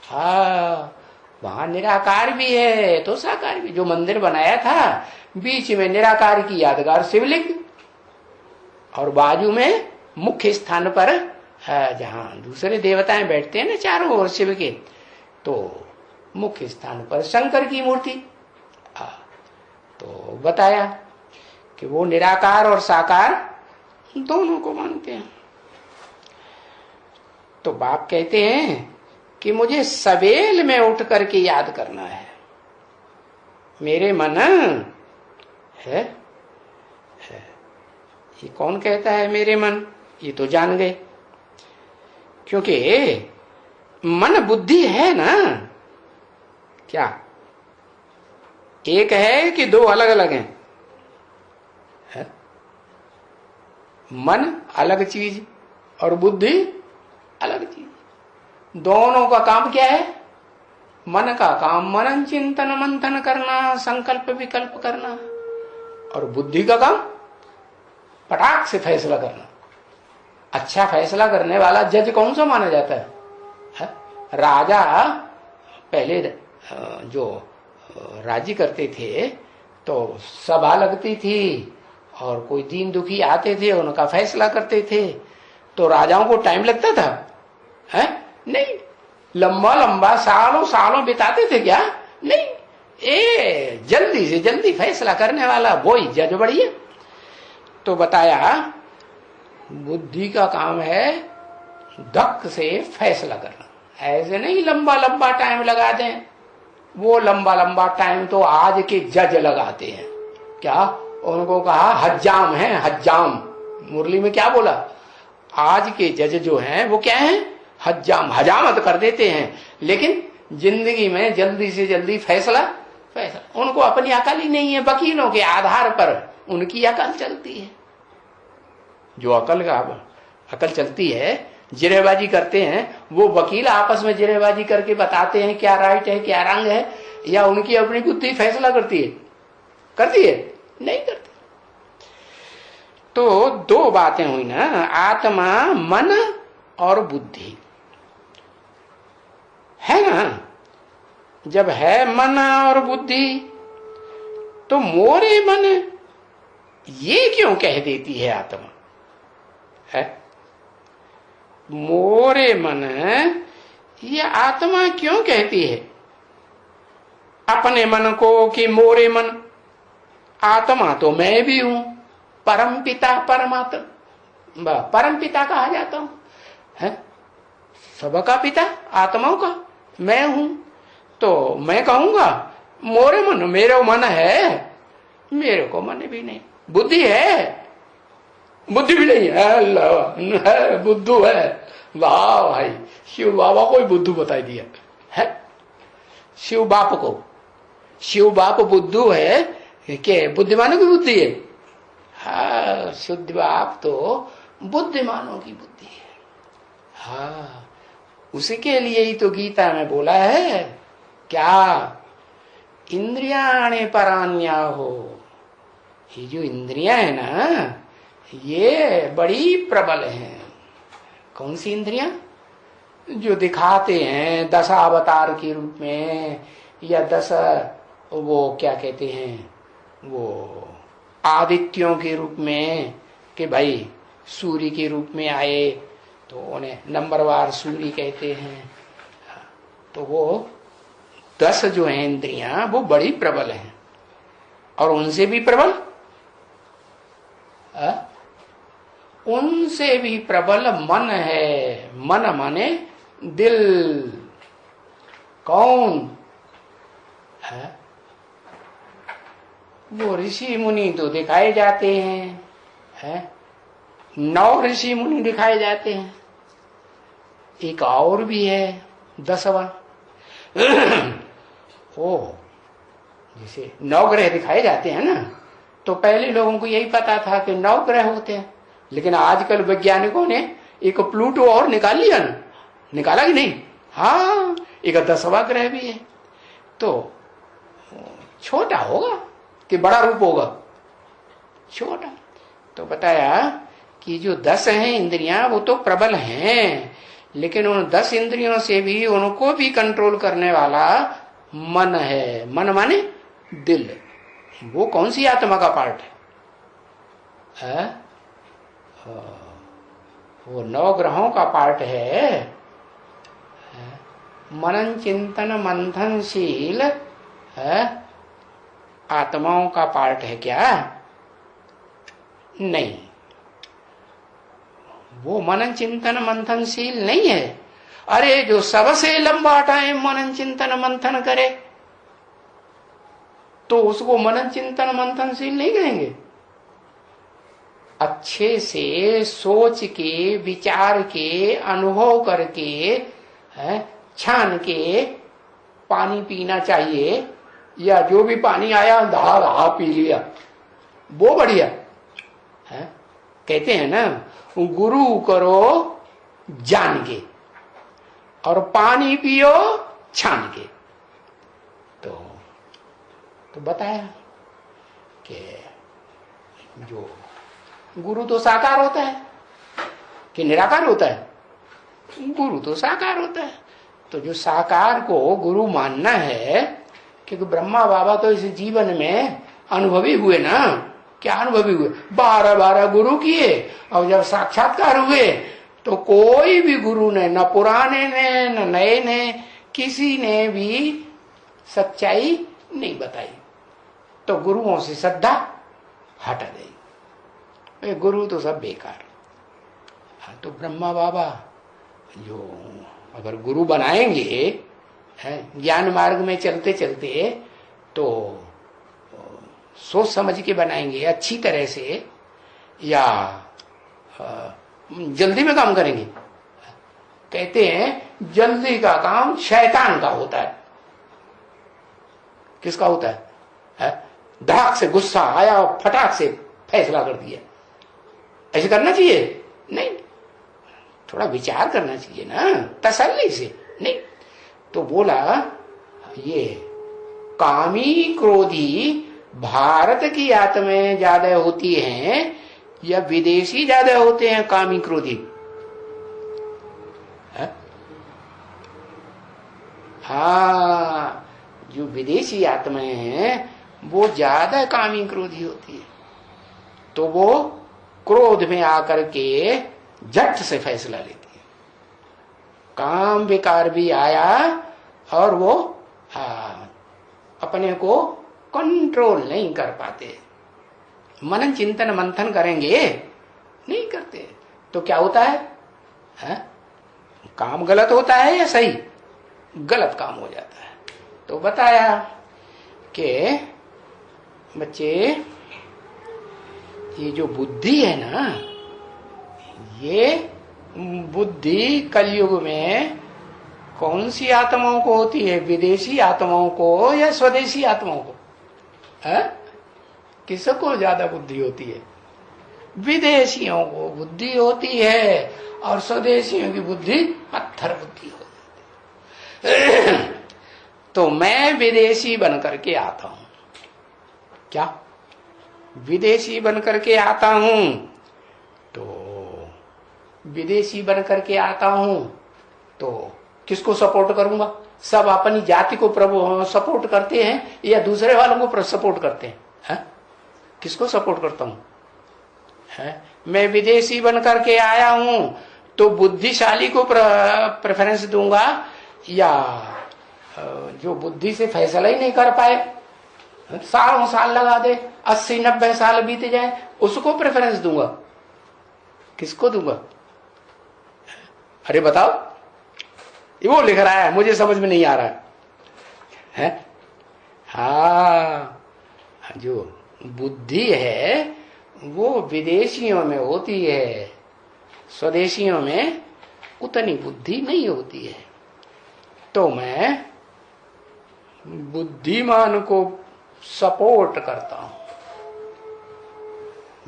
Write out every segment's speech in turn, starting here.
हाँ, वहां निराकार भी है तो साकार भी। जो मंदिर बनाया था बीच में निराकार की यादगार शिवलिंग, और बाजू में मुख्य स्थान पर जहां दूसरे देवताएं बैठते हैं ना चारों ओर शिव के, तो मुख्य स्थान पर शंकर की मूर्ति। तो बताया कि वो निराकार और साकार दोनों को मानते हैं। तो बाप कहते हैं कि मुझे सवेल में उठ करके याद करना है। मेरे मन है ये कौन कहता है मेरे मन? ये तो जान गए, क्योंकि मन बुद्धि है ना। क्या एक है कि दो अलग अलग हैं? है? मन अलग चीज और बुद्धि अलग चीज। दोनों का काम क्या है? मन का काम मनन चिंतन मंथन करना, संकल्प विकल्प करना, और बुद्धि का काम पटाख से फैसला करना। अच्छा फैसला करने वाला जज कौन सा माना जाता है? राजा पहले जो राजी करते थे तो सभा लगती थी और कोई दीन दुखी आते थे, उनका फैसला करते थे। तो राजाओं को टाइम लगता था? है नहीं, लंबा लंबा सालों सालों बिताते थे क्या? नहीं, जल्दी से जल्दी फैसला करने वाला वही जज बढ़िया। तो बताया बुद्धि का काम है धक से फैसला करना, ऐसे नहीं लंबा लंबा टाइम लगा दें। वो लंबा लंबा टाइम तो आज के जज लगाते हैं। क्या उनको कहा हज्जाम है, हज्जाम। मुरली में क्या बोला? आज के जज जो हैं वो क्या हैं? हज्जाम, हजामत कर देते हैं। लेकिन जिंदगी में जल्दी से जल्दी फैसला उनको अपनी अकल ही नहीं है। वकीलों के आधार पर उनकी अकल चलती है। जो अकल चलती है, जिरेबाजी करते हैं, वो वकील आपस में जिरेबाजी करके बताते हैं क्या राइट है क्या रंग है, या उनकी अपनी बुद्धि फैसला करती है? नहीं करती। तो दो बातें हुई ना, आत्मा, मन और बुद्धि है ना। जब है मन और बुद्धि तो मोरे मन ये क्यों कह देती है आत्मा? है मोरे मन ये आत्मा क्यों कहती है अपने मन को कि मोरे मन? आत्मा तो मैं भी हूं, परम पिता परमात्मा, परम पिता कहा जाता हूं, है सबका पिता, आत्माओं का मैं हूं। तो मैं कहूंगा मोरे मन, मेरा मन है, मेरे को मन भी नहीं। बुद्धि है, बुद्धि भी नहीं है, बुद्धू है। वाह भाई, शिव बाबा को ही बुद्धू बताई दिया है। शिव बाप को, शिव बाप बुद्धू है कि बुद्धिमानों की बुद्धि है? हाँ, शुद्ध बाप तो बुद्धिमानों की बुद्धि है। हाँ, उसके लिए ही तो गीता में बोला है क्या? इंद्रियाणे परान्या हो। ये जो इंद्रियां है ना, ये बड़ी प्रबल हैं। कौन सी इंद्रियां? जो दिखाते हैं 10 अवतार के रूप में, या 10 वो क्या कहते हैं, वो आदित्यों के रूप में, कि भाई सूर्य के रूप में आए तो उन्हें नंबरवार सूर्य कहते हैं। तो वो 10 जो है इंद्रियां वो बड़ी प्रबल हैं। और उनसे भी प्रबल, उनसे भी प्रबल मन है। मन माने दिल। कौन है? वो ऋषि मुनि तो दिखाए जाते हैं, है 9 ऋषि मुनि दिखाए जाते हैं। एक और भी है 10वां। ओ, जैसे 9 ग्रह दिखाए जाते हैं ना, तो पहले लोगों को यही पता था कि 9 ग्रह होते हैं। लेकिन आजकल वैज्ञानिकों ने एक प्लूटो और निकाल लिया ना, निकाला कि नहीं? हाँ, एक 10वां ग्रह भी है। तो छोटा होगा कि बड़ा रूप होगा? छोटा। तो बताया कि जो 10 हैं इंद्रियां वो तो प्रबल हैं, लेकिन उन 10 इंद्रियों से भी उनको भी कंट्रोल करने वाला मन है। मन माने दिल। वो कौन सी आत्मा का पार्ट है? वो 9 ग्रहों का पार्ट है। मनन चिंतन मंथनशील आत्माओं का पार्ट है क्या? नहीं, वो मनन चिंतन मंथनशील नहीं है। अरे जो सबसे लंबा टाइम मनन चिंतन मंथन करे तो उसको मनन चिंतन मंथनशील नहीं कहेंगे। अच्छे से सोच के, विचार के, अनुभव करके, छान के पानी पीना चाहिए, या जो भी पानी आया धा धा पी लिया, वो बढ़िया है। कहते हैं ना, गुरु करो जान के और पानी पियो छान के। तो बताया कि जो गुरु तो साकार होता है कि निराकार होता है? गुरु तो साकार होता है। तो जो साकार को गुरु मानना है, क्योंकि ब्रह्मा बाबा तो इस जीवन में अनुभवी हुए ना। क्या अनुभवी हुए? 12 गुरु किए, और जब साक्षात्कार हुए तो कोई भी गुरु ने, न पुराने ने न नए ने, किसी ने भी सच्चाई नहीं बताई। तो गुरुओं से श्रद्धा हटा गई, गुरु तो सब बेकार। तो ब्रह्मा बाबा जो अगर गुरु बनाएंगे, ज्ञान मार्ग में चलते चलते, तो सोच समझ के बनाएंगे अच्छी तरह से, या जल्दी में काम करेंगे। कहते हैं जल्दी का काम शैतान का होता है। किसका होता है? धड़ाक से गुस्सा आया और फटाक से फैसला कर दिया। ऐसे करना चाहिए? नहीं, थोड़ा विचार करना चाहिए ना, तसल्ली से। नहीं, तो बोला ये कामी क्रोधी भारत की आत्माएं ज्यादा होती हैं या विदेशी ज्यादा होते हैं कामी क्रोधी? हाँ, जो विदेशी आत्माएं हैं वो ज्यादा कामी क्रोधी होती है। तो वो क्रोध में आकर के झट से फैसला लेती है। काम विकार भी आया और वो अपने को कंट्रोल नहीं कर पाते। मनन चिंतन मंथन करेंगे, नहीं करते, तो क्या होता है? काम गलत होता है या सही? गलत काम हो जाता है। तो बताया कि बच्चे, ये जो बुद्धि है ना, ये बुद्धि कलयुग में कौन सी आत्माओं को होती है? विदेशी आत्माओं को या स्वदेशी आत्माओं को? किसको ज्यादा बुद्धि होती है? विदेशियों को बुद्धि होती है, और स्वदेशियों की बुद्धि पत्थर बुद्धि हो जाती है। तो मैं विदेशी बन करके आता हूं। क्या? विदेशी बन करके आता हूं। तो विदेशी बन करके आता हूं तो किसको सपोर्ट करूंगा? सब अपनी जाति को प्रभु सपोर्ट करते हैं या दूसरे वालों को सपोर्ट करते हैं? किसको सपोर्ट करता हूं? मैं विदेशी बन करके आया हूं तो बुद्धिशाली को प्रेफरेंस दूंगा, या जो बुद्धि से फैसला ही नहीं कर पाए, सालों साल लगा दे, 80-90 साल बीत जाए, उसको प्रेफरेंस दूंगा? किसको दूंगा? अरे बताओ। ये वो लिख रहा है, मुझे समझ में नहीं आ रहा है। हाँ, जो बुद्धि है वो विदेशियों में होती है, स्वदेशियों में उतनी बुद्धि नहीं होती है। तो मैं बुद्धिमान को सपोर्ट करता हूं,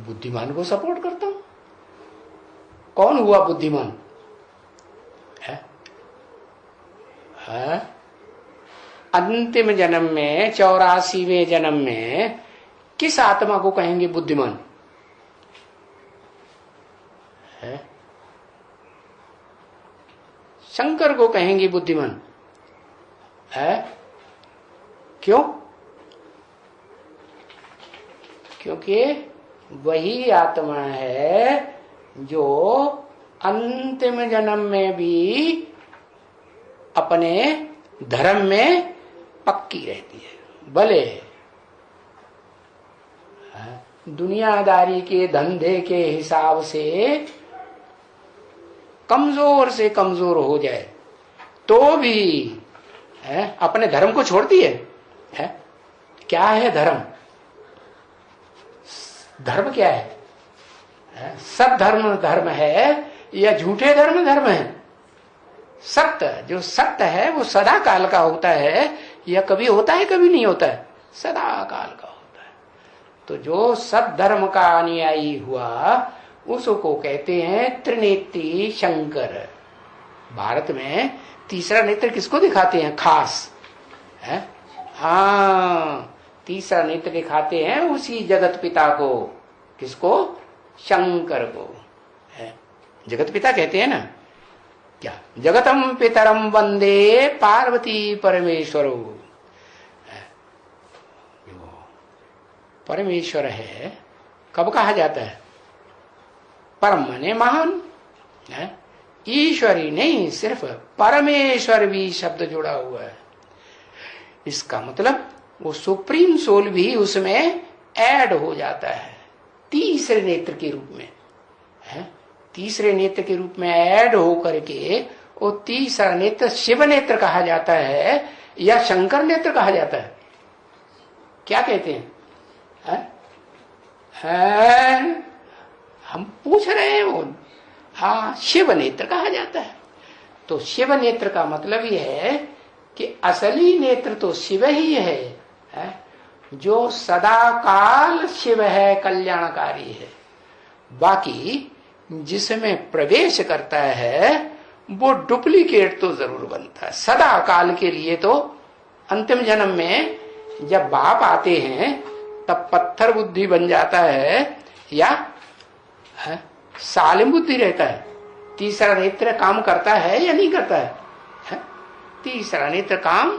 बुद्धिमान को सपोर्ट करता हूं। कौन हुआ बुद्धिमान? है? अंतिम जन्म में, 84वें जन्म में किस आत्मा को कहेंगे बुद्धिमान? है? शंकर को कहेंगे बुद्धिमान है। क्यों? क्योंकि वही आत्मा है जो अंतिम जन्म में भी अपने धर्म में पक्की रहती है। भले दुनियादारी के धंधे के हिसाब से कमजोर हो जाए तो भी अपने धर्म को छोड़ती है। क्या है धर्म? धर्म क्या है? सत्धर्म धर्म है या झूठे धर्म है? सत्य, जो सत्य है वो सदा काल का होता है या कभी होता है कभी नहीं होता है, सदा काल का होता है। तो जो सत्धर्म का अनुयायी हुआ उसको कहते हैं त्रिनेत्री शंकर। भारत में तीसरा नेत्र किसको दिखाते हैं खास है? हाँ, तीसरा नेत्र दिखाते हैं उसी जगत पिता को। किसको? शंकर को है। जगत पिता कहते हैं ना क्या? जगतम पितरम वंदे पार्वती परमेश्वरो। परमेश्वर है कब कहा जाता है? परम माने महान है। ईश्वरी नहीं, सिर्फ परमेश्वर भी शब्द जुड़ा हुआ है। इसका मतलब वो सुप्रीम सोल भी उसमें ऐड हो जाता है तीसरे नेत्र के रूप में है। तीसरे नेत्र के रूप में ऐड होकर के वो तीसरा नेत्र शिव नेत्र कहा जाता है या शंकर नेत्र कहा जाता है? क्या कहते हैं? हम पूछ रहे हैं वो। हाँ, शिव नेत्र कहा जाता है। तो शिव नेत्र का मतलब यह है कि असली नेत्र तो शिव ही है, जो सदा काल शिव है, कल्याणकारी है। बाकी जिसमें प्रवेश करता है वो डुप्लीकेट तो जरूर बनता है सदा काल के लिए। तो अंतिम जन्म में जब बाप आते हैं तब पत्थर बुद्धि बन जाता है या सालिम बुद्धि रहता है। तीसरा नेत्र काम करता है या नहीं करता है? तीसरा नेत्र काम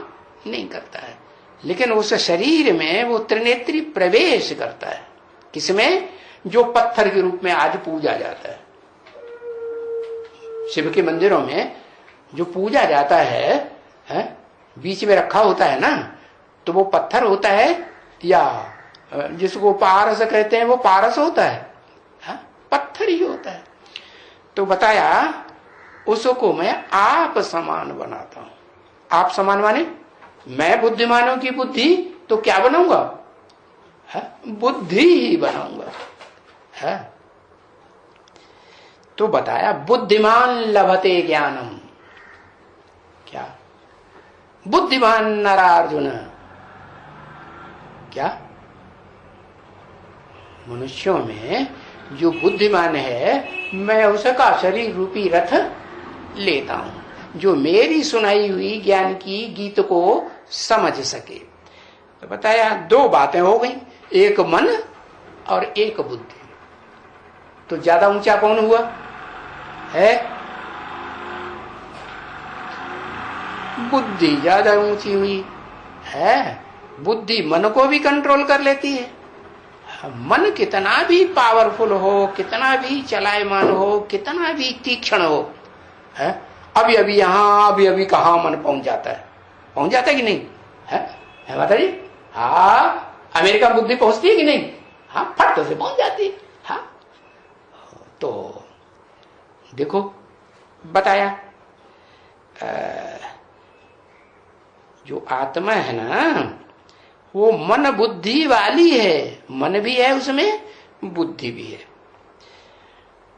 नहीं करता है, लेकिन उस शरीर में वो त्रिनेत्री प्रवेश करता है। किसमें? जो पत्थर के रूप में आज पूजा जाता है। शिव के मंदिरों में जो पूजा जाता है, बीच में रखा होता है ना, तो वो पत्थर होता है या जिसको पारस कहते हैं वो पारस होता है, पत्थर ही होता है। तो बताया उसको मैं आप समान बनाता हूं। आप समान माने मैं बुद्धिमानों की बुद्धि तो क्या बनाऊंगा? बुद्धि ही बनाऊंगा है। तो बताया बुद्धिमान लभते ज्ञानम। क्या? बुद्धिमान नरार्जुन। क्या? मनुष्यों में जो बुद्धिमान है मैं उसका शरीर रूपी रथ लेता हूं, जो मेरी सुनाई हुई ज्ञान की गीत को समझ सके। तो बताया दो बातें हो गई, एक मन और एक बुद्धि। तो ज्यादा ऊंचा कौन हुआ है? बुद्धि ज्यादा ऊंची हुई है। बुद्धि मन को भी कंट्रोल कर लेती है। मन कितना भी पावरफुल हो, कितना भी चलायमान हो, कितना भी तीक्ष्ण हो, है अभी अभी यहां अभी अभी कहां मन पहुंच जाता है कि नहीं है माता जी? हाँ, अमेरिका बुद्धि पहुंचती है कि नहीं? हाँ, फट से पहुंच जाती है। हाँ, तो देखो बताया जो आत्मा है ना वो मन बुद्धि वाली है। मन भी है उसमें, बुद्धि भी है।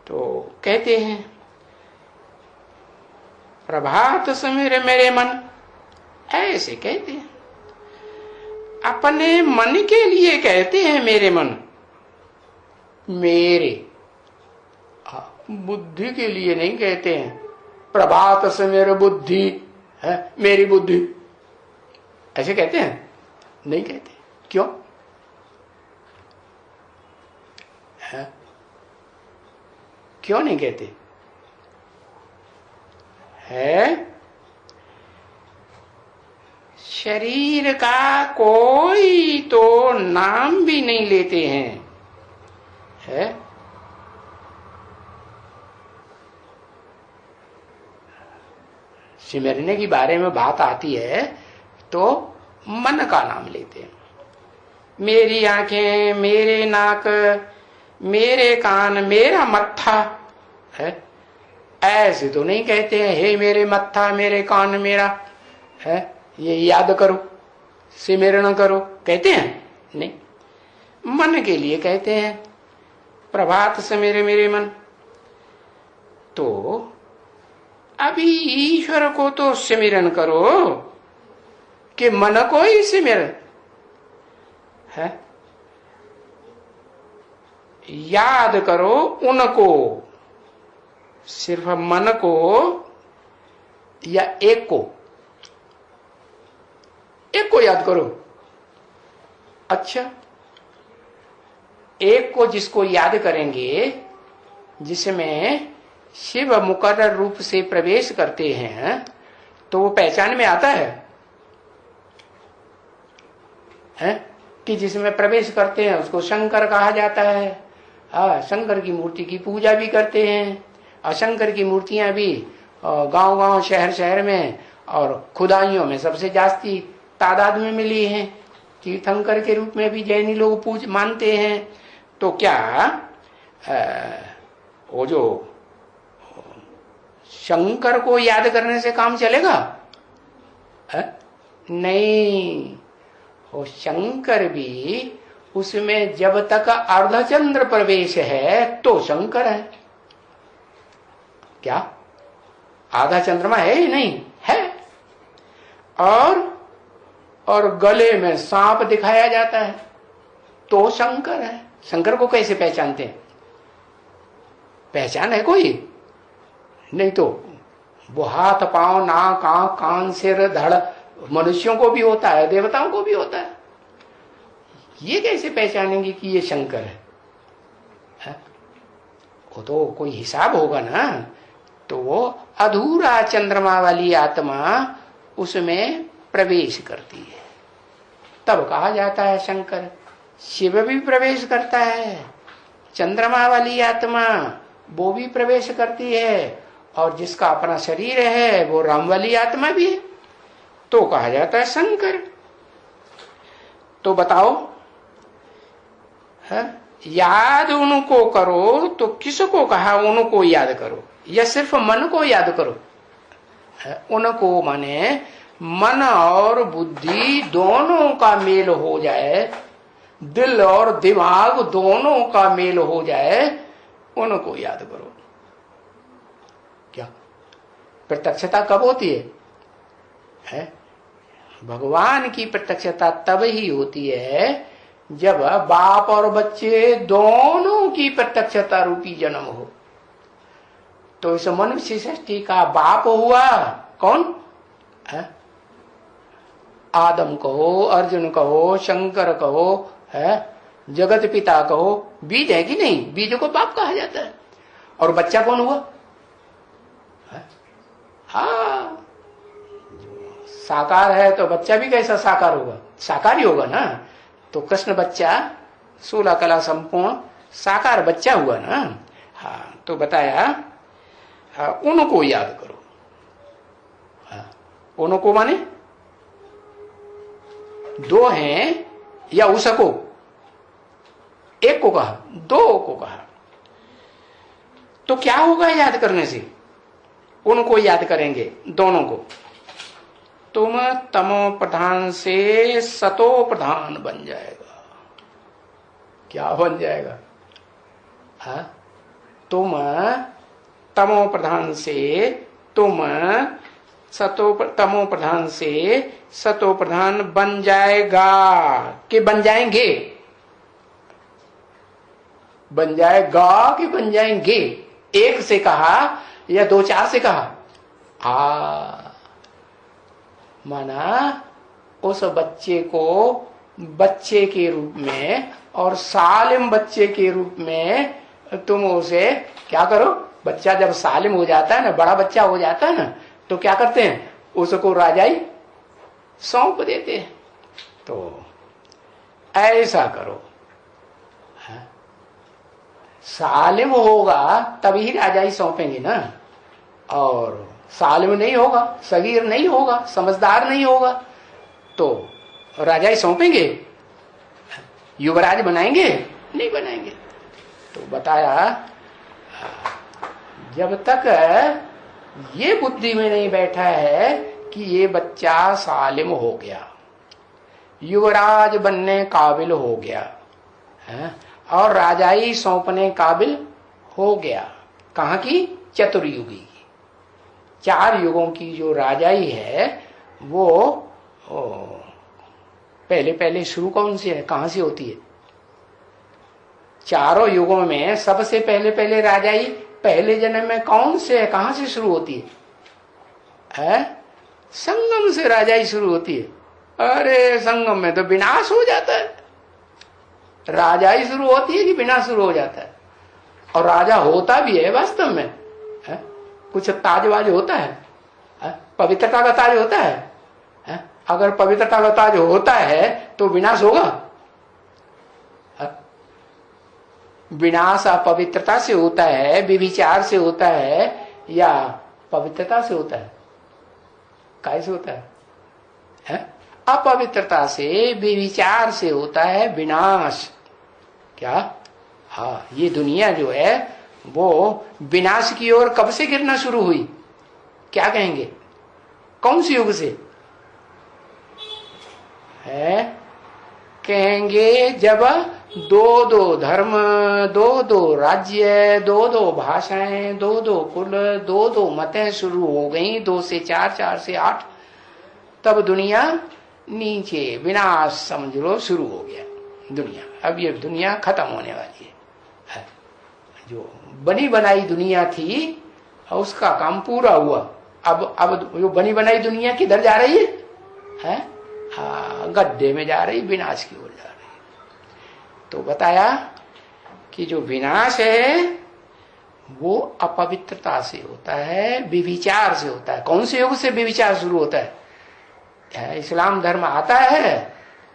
तो कहते हैं प्रभात समीर मेरे मन, ऐसे कहते हैं। अपने मन के लिए कहते हैं मेरे मन, मेरे बुद्धि के लिए नहीं कहते हैं। प्रभात समीर बुद्धि है, मेरी बुद्धि, ऐसे कहते हैं? नहीं कहते। क्यों? क्यों नहीं कहते? है। शरीर का कोई तो नाम भी नहीं लेते हैं, है। सिमरने के बारे में बात आती है तो मन का नाम लेते हैं। मेरी आंखें, मेरे नाक, मेरे कान, मेरा मत्था, है। ऐसे तो नहीं कहते हैं हे मेरे मत्था, मेरे कान, मेरा, है, ये याद करो, सिमरण करो, कहते हैं नहीं। मन के लिए कहते हैं प्रभात से मेरे मन। तो अभी ईश्वर को तो सिमरण करो कि मन को ही सिमरण है, याद करो उनको, सिर्फ मन को या एक को याद करो। अच्छा, एक को जिसको याद करेंगे, जिसमें शिव मुकर्रर रूप से प्रवेश करते हैं, तो वो पहचान में आता है कि जिसमें प्रवेश करते हैं उसको शंकर कहा जाता है। शंकर की मूर्ति की पूजा भी करते हैं, और शंकर की मूर्तियां भी गांव-गांव, शहर-शहर में और खुदाइयों में सबसे जास्ती तादाद में मिली हैं। तीर्थंकर के रूप में भी जैनी लोग पूज मानते हैं। तो क्या वो जो शंकर को याद करने से काम चलेगा? नहीं, वो शंकर भी उसमें जब तक अर्धचंद्र प्रवेश है तो शंकर है। क्या आधा चंद्रमा है ही नहीं है? और गले में सांप दिखाया जाता है तो शंकर है। शंकर को कैसे पहचानते हैं? पहचान है कोई? नहीं तो वो हाथ, पांव, नाक, आंख, कान, सिर, धड़ मनुष्यों को भी होता है, देवताओं को भी होता है। ये कैसे पहचानेंगे कि ये शंकर है? वो तो कोई हिसाब होगा ना। तो वो अधूरा चंद्रमा वाली आत्मा उसमें प्रवेश करती है, तब कहा जाता है शंकर। शिव भी प्रवेश करता है, चंद्रमा वाली आत्मा वो भी प्रवेश करती है, और जिसका अपना शरीर है वो राम वाली आत्मा भी है, तो कहा जाता है शंकर। तो बताओ, है? याद उनको करो तो किसको कहा उनको याद करो, या सिर्फ मन को याद करो? उनको माने मन और बुद्धि दोनों का मेल हो जाए, दिल और दिमाग दोनों का मेल हो जाए, उनको याद करो। क्या प्रत्यक्षता कब होती है? भगवान की प्रत्यक्षता तब ही होती है जब बाप और बच्चे दोनों की प्रत्यक्षता रूपी जन्म हो। तो इस मनुष्य सृष्टि का बाप हुआ कौन? आदम कहो, अर्जुन कहो, शंकर कहो, है, जगत पिता कहो, बीज है कि नहीं? बीज को बाप कहा जाता है। और बच्चा कौन हुआ? हाँ, साकार है तो बच्चा भी कैसा साकार होगा? साकार ही होगा ना। तो कृष्ण बच्चा 16 कला संपूर्ण साकार बच्चा हुआ ना। हाँ, तो बताया उनको याद करो। हाँ, उनको माने दो हैं या उसको? एक को कहा, दो को कहा। तो क्या होगा याद करने से? उनको याद करेंगे, दोनों को। तुम तमो प्रधान से सतो प्रधान बन जाएगा। क्या बन जाएगा? हाँ, तुम तमो प्रधान से तमो प्रधान से सतो प्रधान बन जाएगा कि बन जाएंगे? बन जाएगा कि बन जाएंगे? एक से कहा या दो चार से कहा? माना उस बच्चे को बच्चे के रूप में और सालिम बच्चे के रूप में तुम उसे क्या करो? बच्चा जब सालिम हो जाता है ना, बड़ा बच्चा हो जाता है ना, तो क्या करते हैं, उसको राजाई सौंप देते हैं। तो ऐसा करो, सालिम होगा तभी राजाई सौंपेंगे ना, और सालिम नहीं होगा, सगीर नहीं होगा, समझदार नहीं होगा, तो राजाई सौंपेंगे, युवराज बनाएंगे? नहीं बनाएंगे। तो बताया जब तक ये बुद्धि में नहीं बैठा है कि ये बच्चा सालिम हो गया, युवराज बनने काबिल हो गया है, और राजाई सौंपने काबिल हो गया, कहाँ की? चतुर्युगी की, 4 युगों की जो राजाई है वो पहले पहले शुरू कौन से है, कहां से होती है? चारों युगों में सबसे पहले पहले राजाई पहले जन्म में कौन से है, कहां से शुरू होती है? संगम से राजाई शुरू होती है। अरे संगम में तो विनाश हो जाता है, राजाई शुरू होती है कि विनाश शुरू हो जाता है? और राजा होता भी है वास्तव में, है? कुछ ताजवाज होता है? पवित्रता का ताज होता है? अगर पवित्रता का ताज होता है तो विनाश होगा? विनाश अपवित्रता से होता है, व्यभिचार से होता है, या पवित्रता से होता है? कैसे होता है? अपवित्रता से, व्यभिचार से होता है विनाश। क्या? हाँ, ये दुनिया जो है वो विनाश की ओर कब से गिरना शुरू हुई? क्या कहेंगे, कौन सी युग से है? कहेंगे जब 2-2 धर्म, 2-2 राज्य, 2-2 भाषाएं, 2-2 कुल, 2-2 मतें शुरू हो गई, 2 से 4, 4 से 8, तब दुनिया नीचे विनाश समझ लो शुरू हो गया दुनिया। अब ये दुनिया खत्म होने वाली है। जो बनी बनाई दुनिया थी उसका काम पूरा हुआ। अब जो बनी बनाई दुनिया किधर जा रही है? गड्ढे में जा रही, विनाश की ओर जा रही। तो बताया कि जो विनाश है वो अपवित्रता से होता है, व्यभिचार से होता है। कौन से युग से व्यभिचार शुरू होता है? इस्लाम धर्म आता है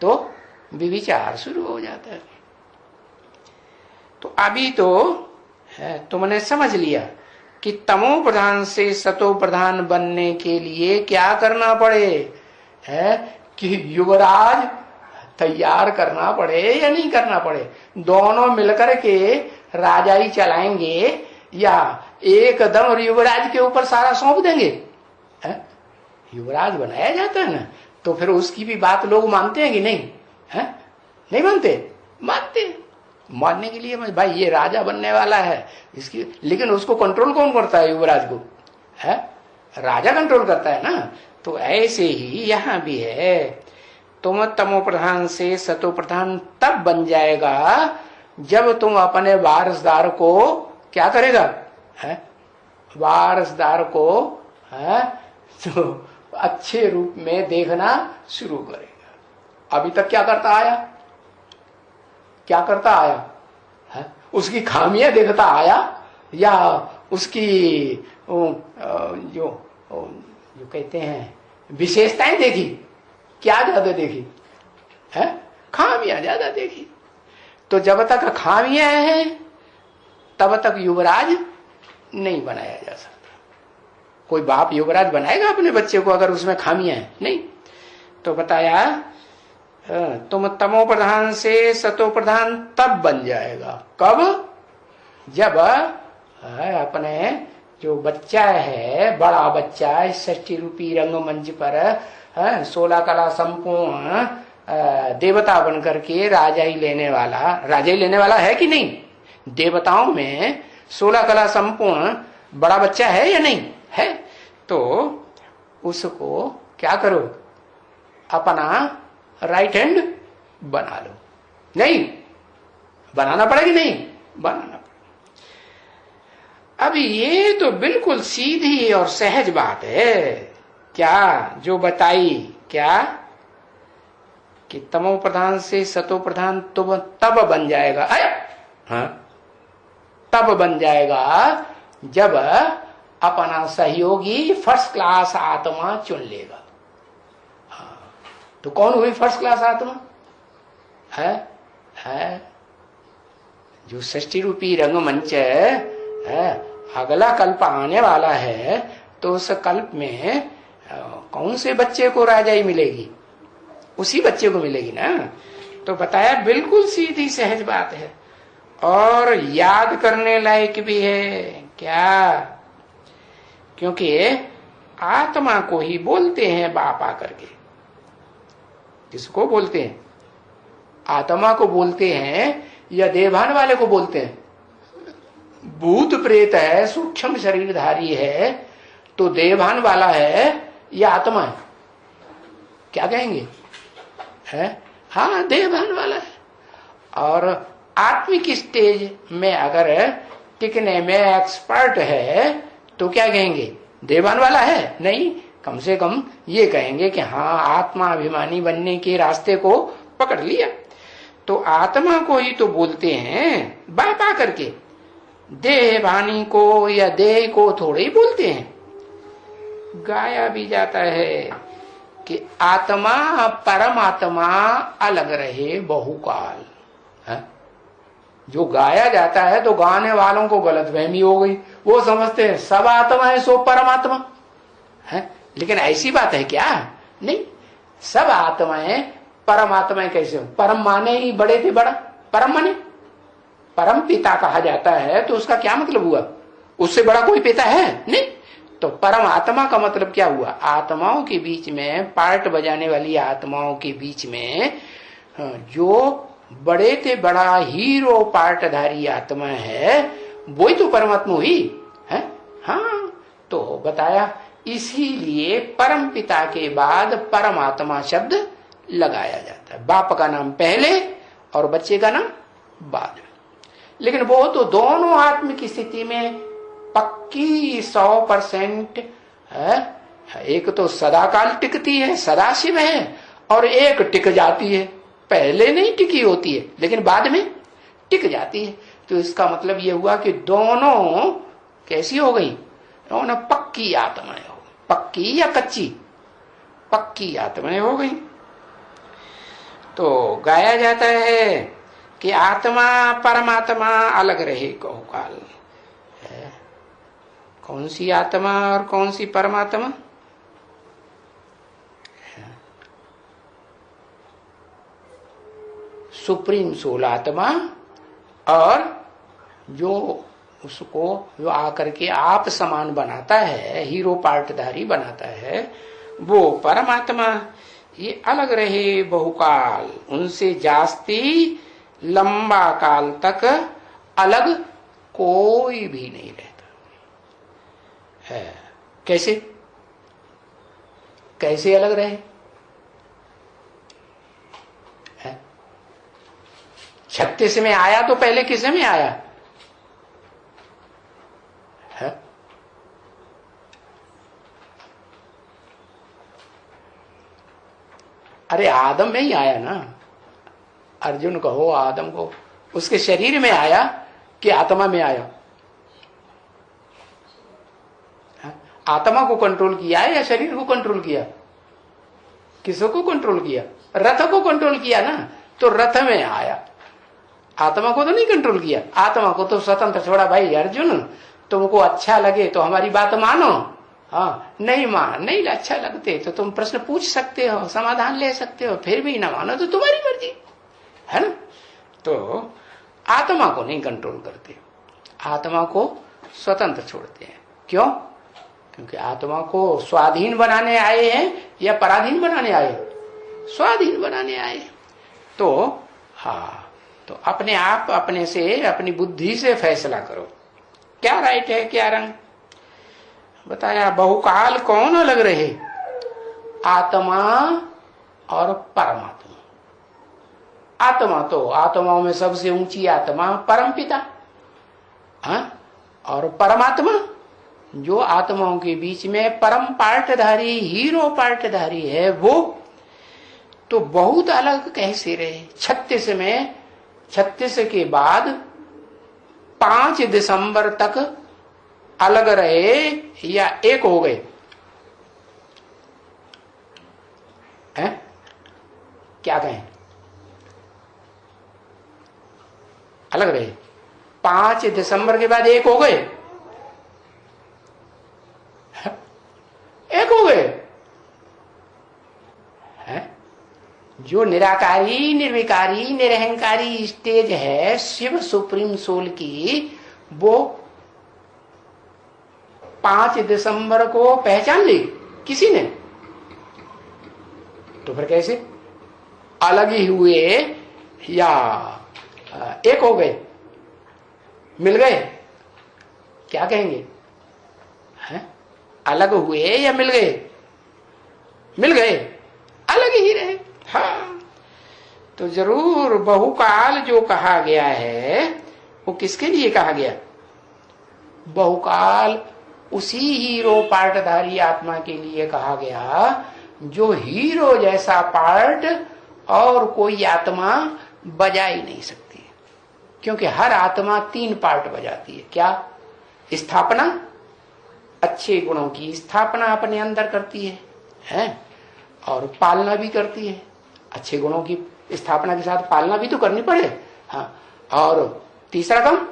तो व्यभिचार शुरू हो जाता है। तो अभी तो तुमने समझ लिया कि तमो प्रधान से सतो प्रधान बनने के लिए क्या करना पड़े, है कि युवराज तैयार करना पड़े या नहीं करना पड़े। दोनों मिलकर के राजाई चलाएंगे या एकदम युवराज के ऊपर सारा सौंप देंगे? युवराज बनाया जाता है ना, तो फिर उसकी भी बात लोग मानते हैं कि नहीं? नहीं मानते? मानते। मानने के लिए भाई ये राजा बनने वाला है इसकी, लेकिन उसको कंट्रोल कौन करता है? युवराज को राजा कंट्रोल करता है ना। तो ऐसे ही यहां भी है, तुम तमो प्रधान से सतो प्रधान तब बन जाएगा जब तुम अपने वारसदार को क्या करेगा? वारसदार को तो अच्छे रूप में देखना शुरू करेगा। अभी तक क्या करता आया? क्या करता आया? उसकी खामियां देखता आया या उसकी जो कहते हैं विशेषताएं देखी? क्या ज्यादा देखी? खामियां ज्यादा देखी। तो जब तक खामियां हैं तब तक युवराज नहीं बनाया जा सकता। कोई बाप युवराज बनाएगा अपने बच्चे को अगर उसमें खामियां हैं? नहीं। तो बताया तुम तमो प्रधान से सतो प्रधान तब बन जाएगा। कब? जब अपने जो बच्चा है, बड़ा बच्चा इस 60 रूपी रंगमंच पर 16 कला संपूर्ण देवता बनकर के राजाई लेने वाला है कि नहीं? देवताओं में 16 कला संपूर्ण बड़ा बच्चा है या नहीं है? तो उसको क्या करो? अपना राइट हैंड बना लो। नहीं बनाना पड़ेगा? नहीं बनाना पड़ेगा। अभी ये तो बिल्कुल सीधी और सहज बात है। क्या जो बताई, क्या कि तमो प्रधान से सतो प्रधान तो तब बन जाएगा। तब बन जाएगा जब अपना सहयोगी फर्स्ट क्लास आत्मा चुन लेगा। हाँ, तो कौन हुई फर्स्ट क्लास आत्मा? है जो सृष्टि रूपी रंगमंच है, अगला कल्प आने वाला है, तो उस कल्प में कौन से बच्चे को राजाई मिलेगी? उसी बच्चे को मिलेगी ना। तो बताया बिल्कुल सीधी सहज बात है और याद करने लायक भी है। क्या? क्योंकि आत्मा को ही बोलते हैं बाप आकर के। किसको बोलते हैं? आत्मा को बोलते हैं या देवभान वाले को बोलते हैं? भूत प्रेत है, सूक्ष्म शरीरधारी है, तो देवभान वाला है या आत्मा है? क्या कहेंगे? है? हाँ, देवभान वाला है। और आत्मिक स्टेज में अगर टिकने में एक्सपर्ट है तो क्या कहेंगे? देवभान वाला है? नहीं, कम से कम ये कहेंगे कि हाँ, आत्मा अभिमानी बनने के रास्ते को पकड़ लिया। तो आत्मा को ही तो बोलते हैं बाप आकर के, देहभानी को या देह को थोड़े ही बोलते हैं। गाया भी जाता है कि आत्मा परमात्मा अलग रहे बहुकाल है। जो गाया जाता है तो गाने वालों को गलतफहमी हो गई, वो समझते हैं सब आत्मा है सो परमात्मा है। लेकिन ऐसी बात है क्या? नहीं, सब आत्माएं परमात्मा कैसे हो? परम माने ही बड़े थे बड़ा, परम माने परम पिता कहा जाता है, तो उसका क्या मतलब हुआ? उससे बड़ा कोई पिता है? नहीं। तो परम आत्मा का मतलब क्या हुआ? आत्माओं के बीच में, पार्ट बजाने वाली आत्माओं के बीच में जो बड़े थे बड़ा हीरो पार्टधारी आत्मा है, वही तो परमात्मा हुई है। हाँ, तो बताया इसीलिए परम पिता के बाद परमात्मा शब्द लगाया जाता है। बाप का नाम पहले और बच्चे का नाम बाद में। लेकिन वो तो दोनों आत्मिक स्थिति में पक्की 100% है। एक तो सदाकाल टिकती है, सदाशिव है, और एक टिक जाती है। पहले नहीं टिकी होती है लेकिन बाद में टिक जाती है। तो इसका मतलब ये हुआ कि दोनों कैसी हो गई? दोनों पक्की आत्माएं हो गई। पक्की या कच्ची? पक्की आत्माएं हो गई। तो गाया जाता है कि आत्मा परमात्मा अलग रहे बहुकाल। कौन सी आत्मा और कौन सी परमात्मा? सुप्रीम सोल आत्मा और जो उसको जो आकर के आप समान बनाता है, हीरो पार्टधारी बनाता है, वो परमात्मा। ये अलग रहे बहुकाल, उनसे जास्ती लंबा काल तक अलग कोई भी नहीं रहता है। कैसे? कैसे अलग रहे? 36 में आया तो पहले किस में आया है? अरे आदम में ही आया ना। अर्जुन कहो, आदम को, उसके शरीर में आया कि आत्मा में आया? आत्मा को कंट्रोल किया है या शरीर को कंट्रोल किया? किसको कंट्रोल किया? रथ को कंट्रोल किया ना। तो रथ में आया, आत्मा को तो नहीं कंट्रोल किया। आत्मा को तो स्वतंत्र छोड़ा। भाई अर्जुन, तुमको अच्छा लगे तो हमारी बात मानो, हाँ नहीं अच्छा लगते तो तुम प्रश्न पूछ सकते हो, समाधान ले सकते हो, फिर भी ना मानो तो तुम्हारी मर्जी है ना। तो आत्मा को नहीं कंट्रोल करते, आत्मा को स्वतंत्र छोड़ते हैं। क्यों? क्योंकि आत्मा को स्वाधीन बनाने आए हैं या पराधीन बनाने आए? स्वाधीन बनाने आए। तो हाँ, तो अपने आप अपने से, अपनी बुद्धि से फैसला करो क्या राइट है क्या रंग। बताया बहुकाल कौन अलग रहे? आत्मा और परमात्मा। आत्मा तो आत्माओं में सबसे ऊंची आत्मा परमपिता, हाँ? और परमात्मा जो आत्माओं के बीच में परम पार्टधारी, हीरो पार्टधारी है, वो तो बहुत अलग कैसे रहे? 36 में, 36 के बाद 5 दिसंबर तक अलग रहे या एक हो गए? हैं? क्या कहें? अलग रहे। 5 दिसंबर के बाद एक हो गए? एक हो गए हैं? जो निराकारी, निर्विकारी, निरहंकारी स्टेज है शिव सुप्रीम सोल की, वो 5 दिसंबर को पहचान ली किसी ने? तो फिर कैसे? अलग ही हुए या एक हो गए? मिल गए? क्या कहेंगे? हैं? अलग हुए या मिल गए? मिल गए, अलग ही रहे। हाँ, तो जरूर बहुकाल जो कहा गया है वो किसके लिए कहा गया? बहुकाल उसी हीरो पार्टधारी आत्मा के लिए कहा गया जो हीरो जैसा पार्ट और कोई आत्मा बजा ही नहीं सकती। क्योंकि हर आत्मा 3 पार्ट बजाती है। क्या? स्थापना, अच्छे गुणों की स्थापना अपने अंदर करती है? और पालना भी करती है। अच्छे गुणों की स्थापना के साथ पालना भी तो करनी पड़े। हाँ, और तीसरा काम,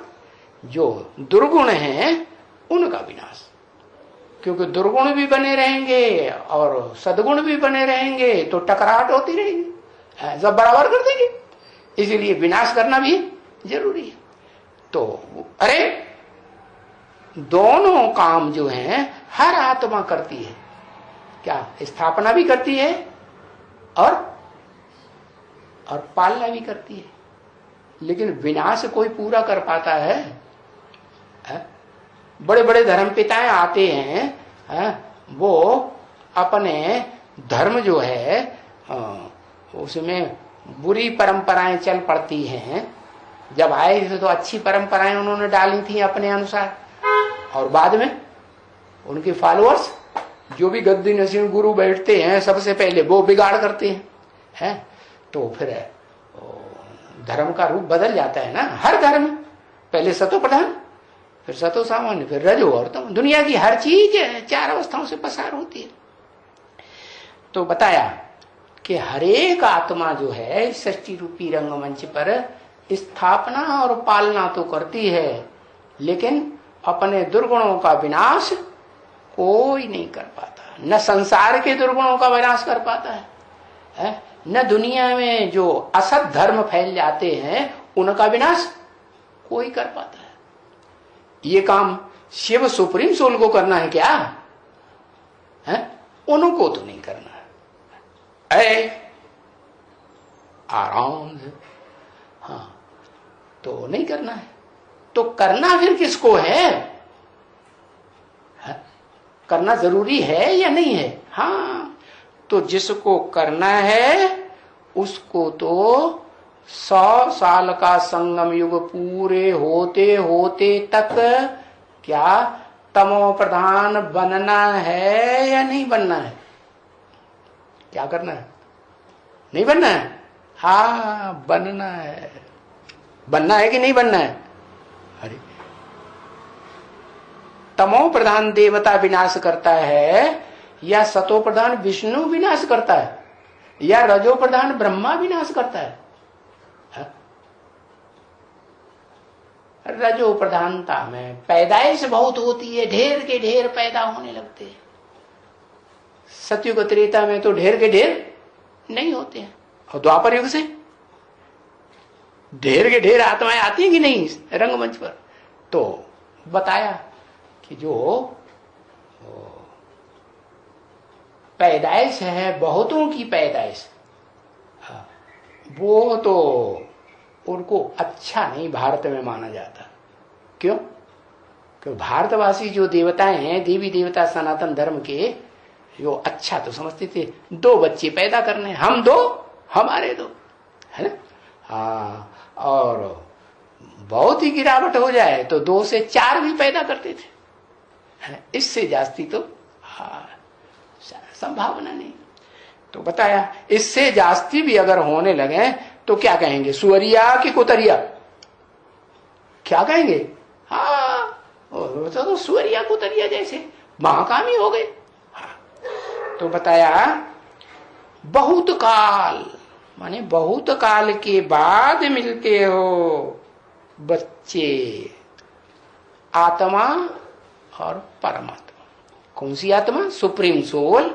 जो दुर्गुण हैं उनका विनाश। क्योंकि दुर्गुण भी बने रहेंगे और सद्गुण भी बने रहेंगे तो टकराहट होती रहेगी, सब बराबर कर देंगे। इसीलिए विनाश करना भी जरूरी है। तो अरे दोनों काम जो हैं हर आत्मा करती है। क्या? स्थापना भी करती है और पालना भी करती है। लेकिन विनाश कोई पूरा कर पाता है? बड़े बड़े धर्म पिताएं आते हैं, वो अपने धर्म जो है उसमें बुरी परंपराएं चल पड़ती हैं। जब आए थे तो अच्छी परंपराएं उन्होंने डाली थी अपने अनुसार, और बाद में उनके फॉलोअर्स जो भी गद्दी नसीब गुरु बैठते हैं सबसे पहले वो बिगाड़ करते हैं। तो फिर धर्म का रूप बदल जाता है ना। हर धर्म पहले सतो प्रधान, फिर सतो सामान्य, फिर रजो और तम। दुनिया की हर चीज 4 अवस्थाओं से पसार होती है। तो बताया कि हरेक आत्मा जो है सृष्टि रूपी रंगमंच पर स्थापना और पालना तो करती है, लेकिन अपने दुर्गुणों का विनाश कोई नहीं कर पाता। न संसार के दुर्गुणों का विनाश कर पाता है, न दुनिया में जो असत धर्म फैल जाते हैं उनका विनाश कोई कर पाता है। ये काम शिव सुप्रीम सोल को करना है क्या? उनको तो नहीं करना है। आराम से, हाँ, तो नहीं करना है। तो करना फिर किसको है? करना जरूरी है या नहीं है? हाँ, तो जिसको करना है उसको तो 100 साल का संगम युग पूरे होते होते तक क्या तमो प्रधान बनना है या नहीं बनना है? क्या करना है? नहीं बनना है? हाँ, बनना है। बनना है कि नहीं बनना है? अरे तमो प्रधान देवता विनाश करता है या सतो प्रधान विष्णु विनाश करता है या रजो प्रधान ब्रह्मा विनाश करता है? रजो प्रधानता में पैदाइश बहुत होती है, ढेर के ढेर पैदा होने लगते हैं। सतयुग त्रेता में तो ढेर के ढेर नहीं होते हैं, और द्वापर युग से ढेर के ढेर आत्माएं आती हैं कि नहीं रंगमंच पर? तो बताया कि जो पैदाइश है, बहुतों की पैदाइश, वो तो उनको अच्छा नहीं भारत में माना जाता। क्यों? क्योंकि भारतवासी जो देवताएं हैं, देवी देवता सनातन धर्म के, जो अच्छा तो समझते थे 2 बच्चे पैदा करने, हम 2 हमारे 2, है ना? हाँ, और बहुत ही गिरावट हो जाए तो 2 से 4 भी पैदा करते थे। इससे जास्ती तो संभावना नहीं। तो बताया इससे जास्ती भी अगर होने लगे तो क्या कहेंगे? सुअरिया कि कुतरिया? क्या कहेंगे? हाँ, तो सूर्या कुतरिया जैसे महाकामी हो गए। तो बताया बहुत काल, माने बहुत काल के बाद मिलते हो बच्चे, आत्मा और परमात्मा। कौन सी आत्मा? सुप्रीम सोल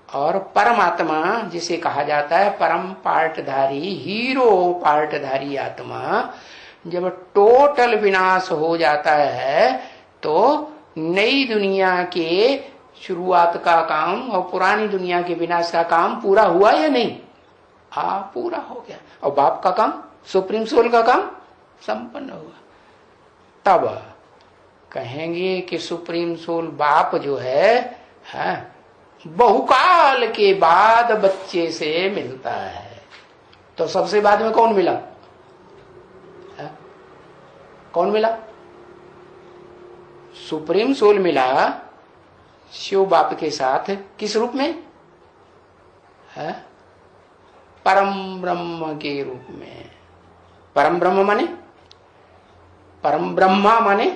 और परमात्मा, जिसे कहा जाता है परम पार्टधारी, हीरो पार्टधारी आत्मा। जब टोटल विनाश हो जाता है तो नई दुनिया के शुरुआत का काम और पुरानी दुनिया के विनाश का काम पूरा हुआ या नहीं? पूरा हो गया। और बाप का काम, सुप्रीम सोल का काम संपन्न हुआ। तब कहेंगे कि सुप्रीम सोल बाप जो है बहुकाल के बाद बच्चे से मिलता है। तो सबसे बाद में कौन मिला? कौन मिला? सुप्रीम सोल मिला शिव बाप के साथ। किस रूप में? परम ब्रह्म के रूप में। परम ब्रह्म माने, परम ब्रह्मा माने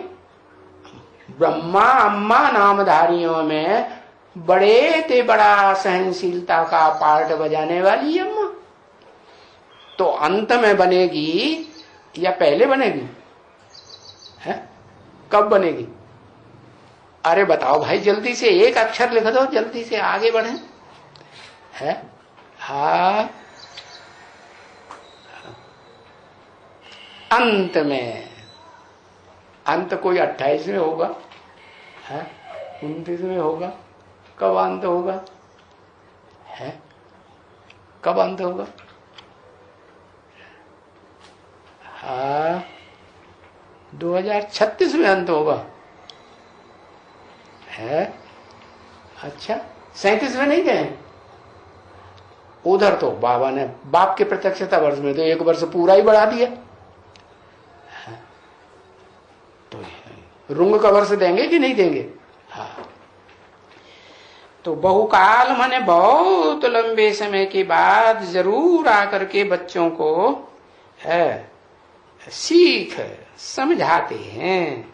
ब्रह्मा अम्मा नामधारियों में बड़े ते बड़ा सहनशीलता का पार्ट बजाने वाली अम्मा। तो अंत में बनेगी या पहले बनेगी? कब बनेगी? अरे बताओ भाई, जल्दी से एक अक्षर लिख दो, जल्दी से आगे बढ़े। अंत में। अंत कोई 28 में होगा, 29 में होगा? कब अंत होगा? कब अंत होगा? 2036 में अंत होगा। अच्छा, 37 में नहीं गए? उधर तो बाबा ने बाप के प्रत्यक्षता वर्ष में तो 1 वर्ष पूरा ही बढ़ा दिया। तो रुंग का वर्ष देंगे कि नहीं देंगे? तो बहुकाल माने बहुत लंबे समय के बाद जरूर आकर के बच्चों को सीख समझाते हैं,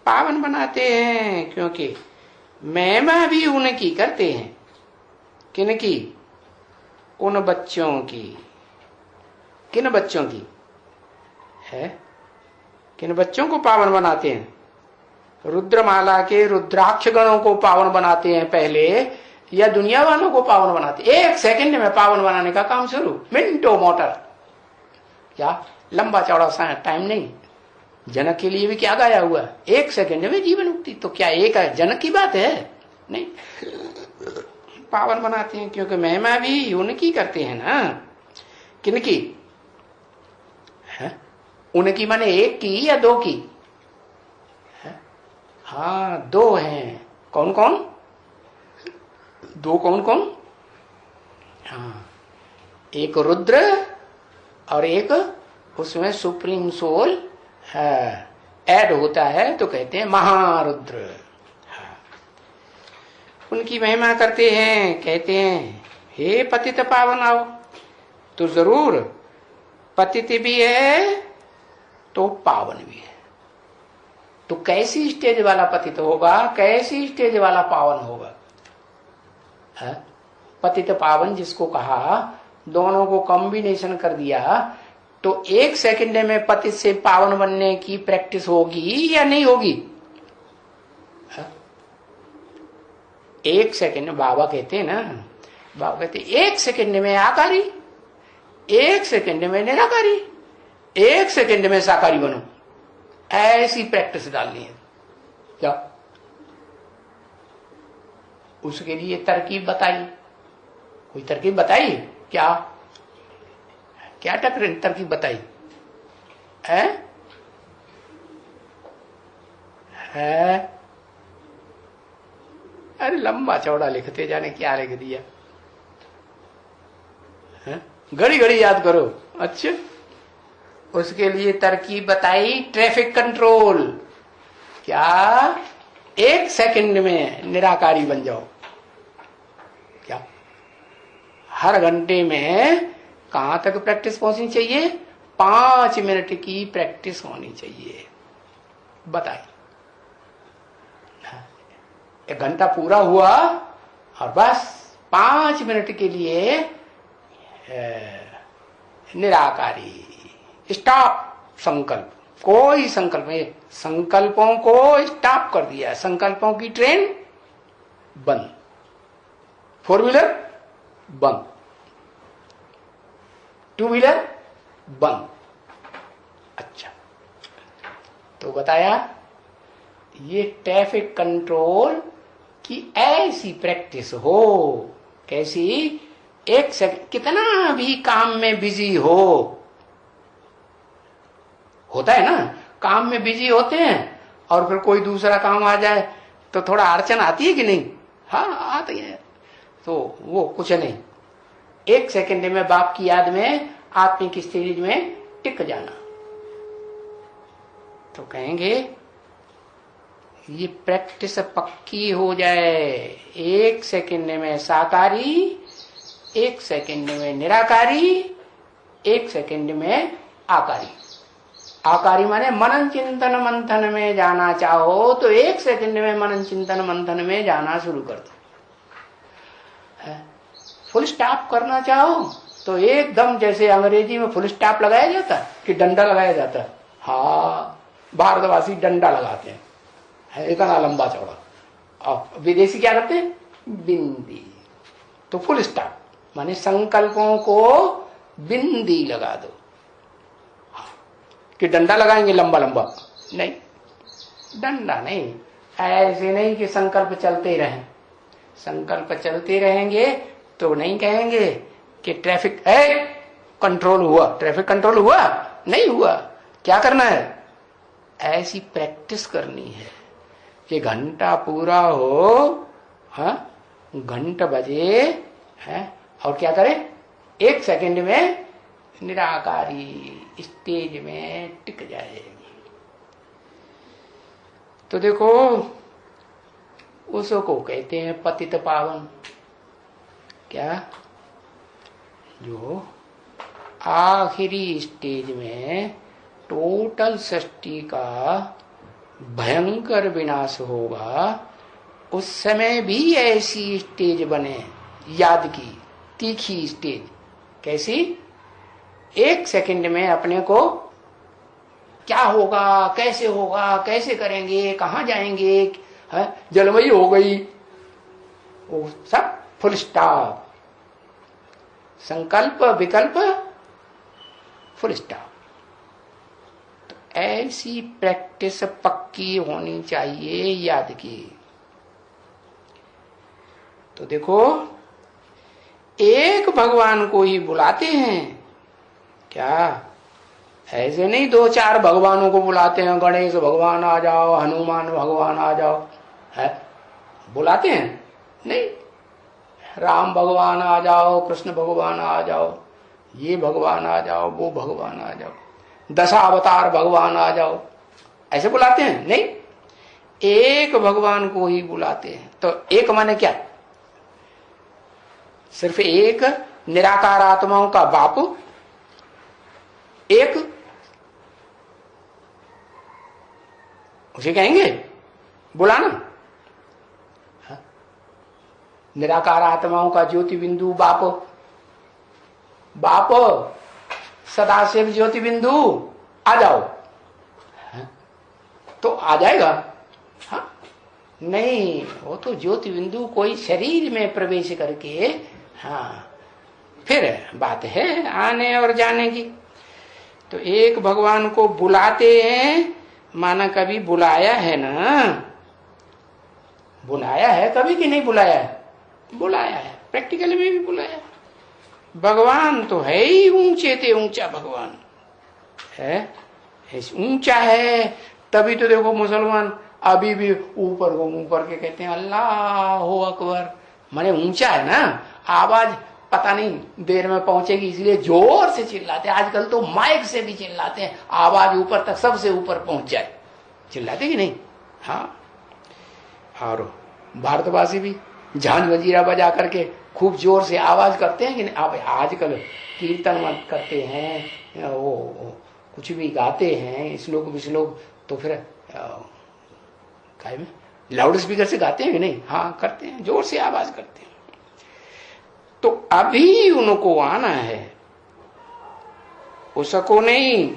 पावन बनाते हैं। क्योंकि महिमा भी उनकी करते हैं। किनकी? उन बच्चों की। किन बच्चों की? किन बच्चों को पावन बनाते हैं? रुद्रमाला के रुद्राक्ष गणों को पावन बनाते हैं पहले, या दुनिया वालों को पावन बनाते? 1 सेकंड में पावन बनाने का काम शुरू, मिनटों मोटर। क्या लंबा चौड़ा सा टाइम नहीं? जनक के लिए भी क्या गाया हुआ? 1 सेकंड में जीवन मुक्ति। तो क्या एक जनक की बात है? नहीं, पावन बनाते हैं क्योंकि महिमा भी उनकी करते हैं ना। किनकी? उनकी माने 1 की या 2 की? 2 हैं। कौन कौन? 2 कौन कौन? एक रुद्र और एक उसमें सुप्रीम सोल ऐड होता है तो कहते हैं महारुद्र। उनकी महिमा करते हैं, कहते हैं हे पतित पावन आओ। तो जरूर पतित भी है तो पावन भी है। तो कैसी स्टेज वाला पतित होगा, कैसी स्टेज वाला पावन होगा? पतित पावन जिसको कहा, दोनों को कॉम्बिनेशन कर दिया तो 1 सेकंड में पतित से पावन बनने की प्रैक्टिस होगी या नहीं होगी? 1 सेकंड बाबा कहते हैं ना, बाबा कहते 1 सेकंड में आकारी, 1 सेकंड में निराकारी, 1 सेकंड में साकारी बनो। ऐसी प्रैक्टिस डालनी है। क्या उसके लिए तरकीब बताई? कोई तरकीब बताई? क्या क्या तरकीब बताई है? अरे लंबा चौड़ा लिखते जाने, क्या लिख दिया? घड़ी घड़ी याद करो। अच्छा, उसके लिए तरकीब बताई, ट्रैफिक कंट्रोल। क्या 1 सेकंड में निराकारी बन जाओ? क्या हर घंटे में कहां तक प्रैक्टिस पहुंचनी चाहिए? 5 मिनट की प्रैक्टिस होनी चाहिए। बताइए, 1 घंटा पूरा हुआ और बस 5 मिनट के लिए निराकारी, स्टॉप। संकल्प, कोई संकल्प नहीं, संकल्पों को स्टॉप कर दिया, संकल्पों की ट्रेन बंद, 4 व्हीलर बंद, 2 व्हीलर बंद। अच्छा, तो बताया ये ट्रैफिक कंट्रोल की ऐसी प्रैक्टिस हो। कैसी? 1 सेकंड, कितना भी काम में बिजी होता है ना, काम में बिजी होते हैं और फिर कोई दूसरा काम आ जाए तो थोड़ा अड़चन आती है कि नहीं? हाँ, आती है। तो वो कुछ नहीं, 1 सेकंड में बाप की याद में आत्मिक स्टेज में टिक जाना। तो कहेंगे ये प्रैक्टिस पक्की हो जाए, 1 सेकंड में साकारी, 1 सेकंड में निराकारी, 1 सेकंड में आकारी। आकारी माने मनन चिंतन मंथन में जाना चाहो तो 1 सेकंड में मनन चिंतन मंथन में जाना शुरू कर दो। फुल स्टॉप करना चाहो तो एकदम जैसे अंग्रेजी में फुल स्टॉप लगाया जाता है कि डंडा लगाया जाता है, हाँ, भारतवासी डंडा लगाते हैं, इतना लंबा चौड़ा, और विदेशी क्या करते हैं? बिंदी। तो फुल स्टॉप माने संकल्पों को बिंदी लगा दो। कि डंडा लगाएंगे लंबा लंबा, नहीं, डंडा नहीं, ऐसे नहीं कि संकल्प चलते रहें। संकल्प चलते रहेंगे तो नहीं कहेंगे कि ट्रैफिक कंट्रोल हुआ, ट्रैफिक कंट्रोल हुआ, नहीं हुआ। क्या करना है? ऐसी प्रैक्टिस करनी है कि घंटा पूरा हो, हाँ, घंटा बजे है, और क्या करें? 1 सेकंड में निराकारी स्टेज में टिक जाएगी। तो देखो, उसको कहते हैं पतित पावन। क्या? जो आखिरी स्टेज में टोटल सृष्टि का भयंकर विनाश होगा, उस समय भी ऐसी स्टेज बने, याद की तीखी स्टेज। कैसी? 1 सेकंड में अपने को क्या होगा, कैसे करेंगे, कहां जाएंगे, जलमयी हो गई, वो सब फुल स्टॉप। संकल्प विकल्प फुल स्टॉप। तो ऐसी प्रैक्टिस पक्की होनी चाहिए, याद की। तो देखो, एक भगवान को ही बुलाते हैं क्या? ऐसे नहीं 2-4 भगवानों को बुलाते हैं, गणेश भगवान आ जाओ, हनुमान भगवान आ जाओ, है बुलाते हैं? नहीं, राम भगवान आ जाओ, कृष्ण भगवान आ जाओ, ये भगवान आ जाओ, वो भगवान आ जाओ, 10 अवतार भगवान आ जाओ, ऐसे बुलाते हैं? नहीं, एक भगवान को ही बुलाते हैं। तो एक माने क्या? सिर्फ एक निराकार आत्माओं का बाप, एक, उसे कहेंगे बुलाना। निराकार आत्माओं का ज्योति बिंदु बाप, सदाशिव ज्योति बिंदु आ जाओ, तो आ जाएगा? हाँ, नहीं, वो तो ज्योति बिंदु कोई शरीर में प्रवेश करके, हाँ, फिर बात है आने और जाने की। तो एक भगवान को बुलाते हैं, माना कभी बुलाया है ना? बुलाया है कभी कि नहीं बुलाया है? बुलाया है, प्रैक्टिकली में भी बुलाया। भगवान तो है ही ऊंचे ते ऊंचा भगवान है, ऊंचा है। तभी तो देखो मुसलमान अभी भी ऊपर को मुंह करके कहते हैं अल्लाह अकबर, माने ऊंचा है ना, आवाज पता नहीं देर में पहुंचेगी इसलिए जोर से चिल्लाते हैं। आजकल तो माइक से भी चिल्लाते हैं, आवाज ऊपर तक, सबसे ऊपर पहुंच जाए, चिल्लाते कि नहीं? हाँ, और भारतवासी भी झांझ वजीरा बजा करके खूब जोर से आवाज करते हैं कि नहीं? अब आजकल कीर्तन मत करते हैं, वो कुछ भी गाते हैं, श्लोक विश्लोक, तो फिर काय में लाउड स्पीकर से गाते हैं कि नहीं? हाँ करते हैं, जोर से आवाज करते हैं। तो अभी उनको आना है, उसको नहीं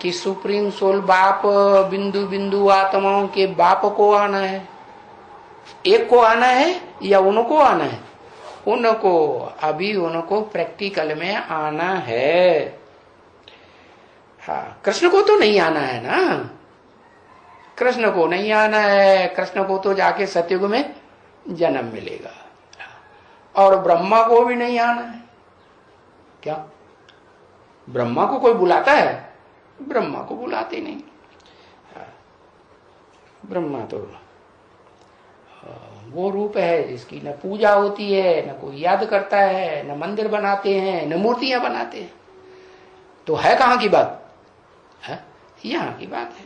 कि सुप्रीम सोल बाप बिंदु बिंदु आत्माओं के बाप को आना है, एक को आना है या उनको आना है? उनको, अभी उनको प्रैक्टिकल में आना है। हाँ, कृष्ण को तो नहीं आना है ना, कृष्ण को नहीं आना है। कृष्ण को तो जाके सतयुग में जन्म मिलेगा, और ब्रह्मा को भी नहीं आना है। क्या ब्रह्मा को कोई बुलाता है? ब्रह्मा को बुलाते नहीं। ब्रह्मा तो वो रूप है जिसकी न पूजा होती है, न कोई याद करता है, न मंदिर बनाते हैं, न मूर्तियां बनाते हैं। तो है कहां की बात? है यहां की बात है।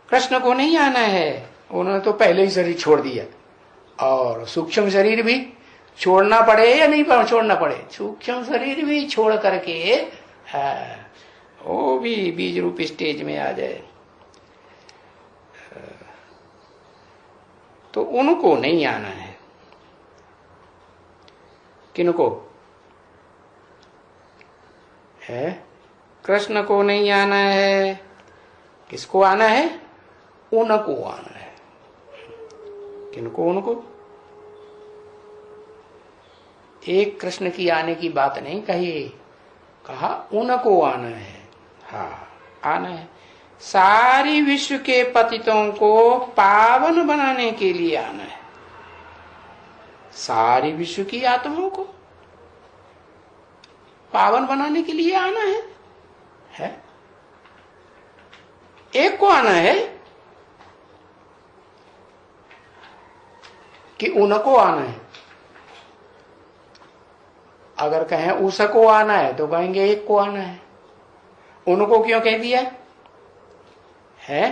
कृष्ण को नहीं आना है, उन्होंने तो पहले ही शरीर छोड़ दिया, और सूक्ष्म शरीर भी छोड़ना पड़े या नहीं छोड़ना पड़े, सूक्ष्म शरीर भी छोड़ करके वो भी बीज रूप स्टेज में आ जाए। तो उनको नहीं आना है। किनको है? कृष्ण को नहीं आना है। किसको आना है? उनको आना है। किनको? उनको। एक कृष्ण की आने की बात नहीं कही, कहा उनको आना है। हाँ, आना है। सारी विश्व के पतितों को पावन बनाने के लिए आना है। सारी विश्व की आत्माओं को पावन बनाने के लिए आना है? एक को आना है कि उनको आना है? अगर कहें उसको आना है तो कहेंगे एक को आना है। उनको क्यों कह दिया है?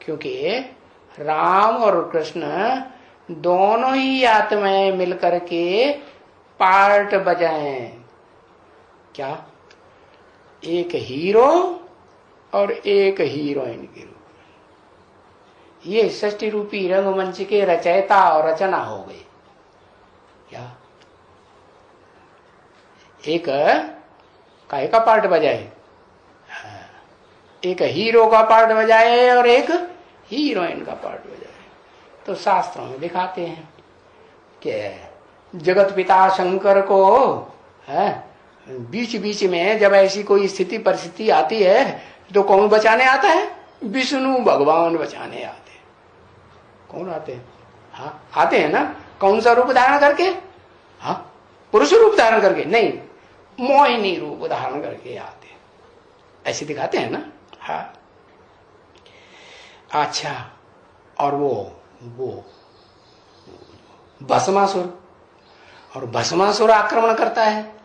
क्योंकि राम और कृष्ण दोनों ही आत्माएं मिलकर के पार्ट बजाएं। क्या? एक हीरो और एक हीरोइन के रूप में। ये षष्ठी रूपी रंगमंच के रचयिता और रचना हो गई। क्या? एक काय का पार्ट बजाए, एक हीरो का पार्ट बजाए और एक हीरोइन का पार्ट बजाए। तो शास्त्रों में दिखाते हैं कि जगत पिता शंकर को बीच बीच में जब ऐसी कोई स्थिति परिस्थिति आती है तो कौन बचाने आता है? विष्णु भगवान बचाने आते हैं। कौन आते हैं? हाँ, आते हैं ना। कौन सा रूप धारण करके? हाँ, पुरुष रूप धारण करके नहीं, मोहिनी रूप धारण करके आते हैं। ऐसे दिखाते हैं ना। हाँ, अच्छा। और वो भस्मासुर, और भस्मासुर आक्रमण करता है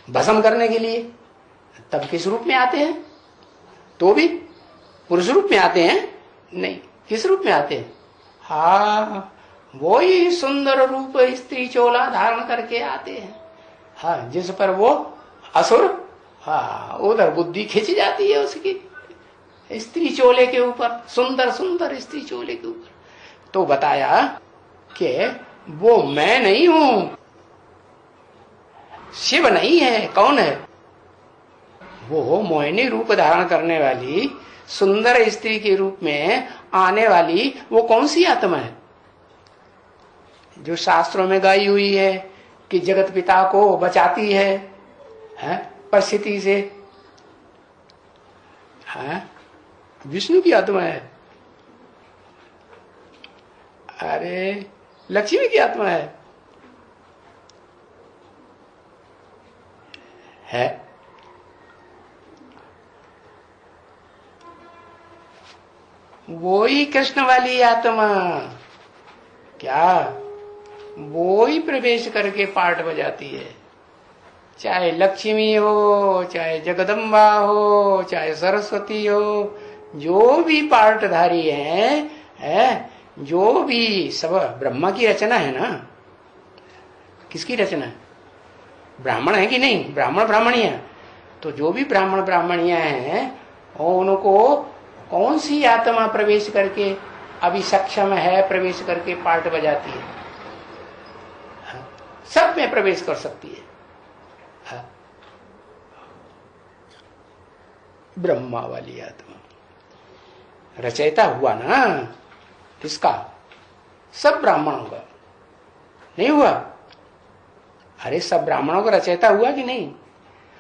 भस्म करने के लिए, तब किस रूप में आते हैं? तो भी पुरुष रूप में आते हैं? नहीं, किस रूप में आते हैं? हाँ, वो ही सुंदर रूप स्त्री चोला धारण करके आते हैं। हाँ, जिस पर वो असुर, हाँ, उधर बुद्धि खिंच जाती है उसकी स्त्री चोले के ऊपर, सुंदर सुंदर स्त्री चोले के ऊपर। तो बताया कि वो मैं नहीं हूं, शिव नहीं है। कौन है? वो मोहिनी रूप धारण करने वाली सुंदर स्त्री के रूप में आने वाली वो कौन सी आत्मा है? जो शास्त्रों में गाई हुई है कि जगत पिता को बचाती है परिस्थिति से। विष्णु की आत्मा है। अरे लक्ष्मी की आत्मा है। वो ही कृष्ण वाली आत्मा। क्या? वो ही प्रवेश करके पाठ बजाती है। चाहे लक्ष्मी हो, चाहे जगदम्बा हो, चाहे सरस्वती हो, जो भी पाठधारी है, जो भी सब ब्रह्मा की रचना है ना। किसकी रचना है? ब्राह्मण है कि नहीं? ब्राह्मण ब्राह्मणी है तो जो भी ब्राह्मण ब्राह्मणियां हैं उनको कौन सी आत्मा प्रवेश करके अभी सक्षम है प्रवेश करके पार्ट बजाती है? सब में प्रवेश कर सकती है। ब्रह्मा वाली आत्मा रचयिता हुआ ना इसका, सब ब्राह्मणों का नहीं हुआ? अरे सब ब्राह्मणों का रचयिता हुआ कि नहीं?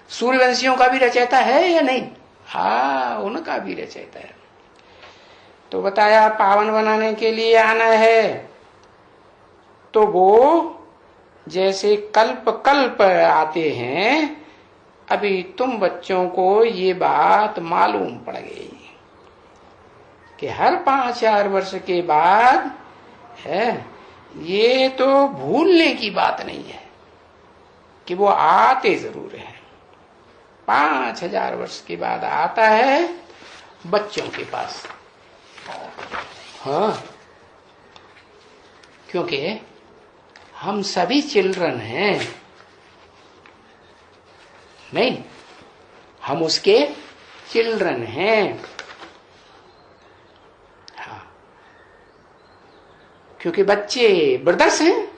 सूर्यवंशियों का भी रचयिता है या नहीं? हाँ, उनका भी रचयिता है। तो बताया पावन बनाने के लिए आना है, तो वो जैसे कल्प कल्प आते हैं, अभी तुम बच्चों को ये बात मालूम पड़ गई कि हर 5-4 वर्ष के बाद है, ये तो भूलने की बात नहीं है कि वो आते जरूर है। 5000 वर्ष के बाद आता है बच्चों के पास। हाँ, क्योंकि हम सभी चिल्ड्रन हैं, नहीं, हम उसके चिल्ड्रन हैं। हाँ, क्योंकि बच्चे ब्रदर्स हैं।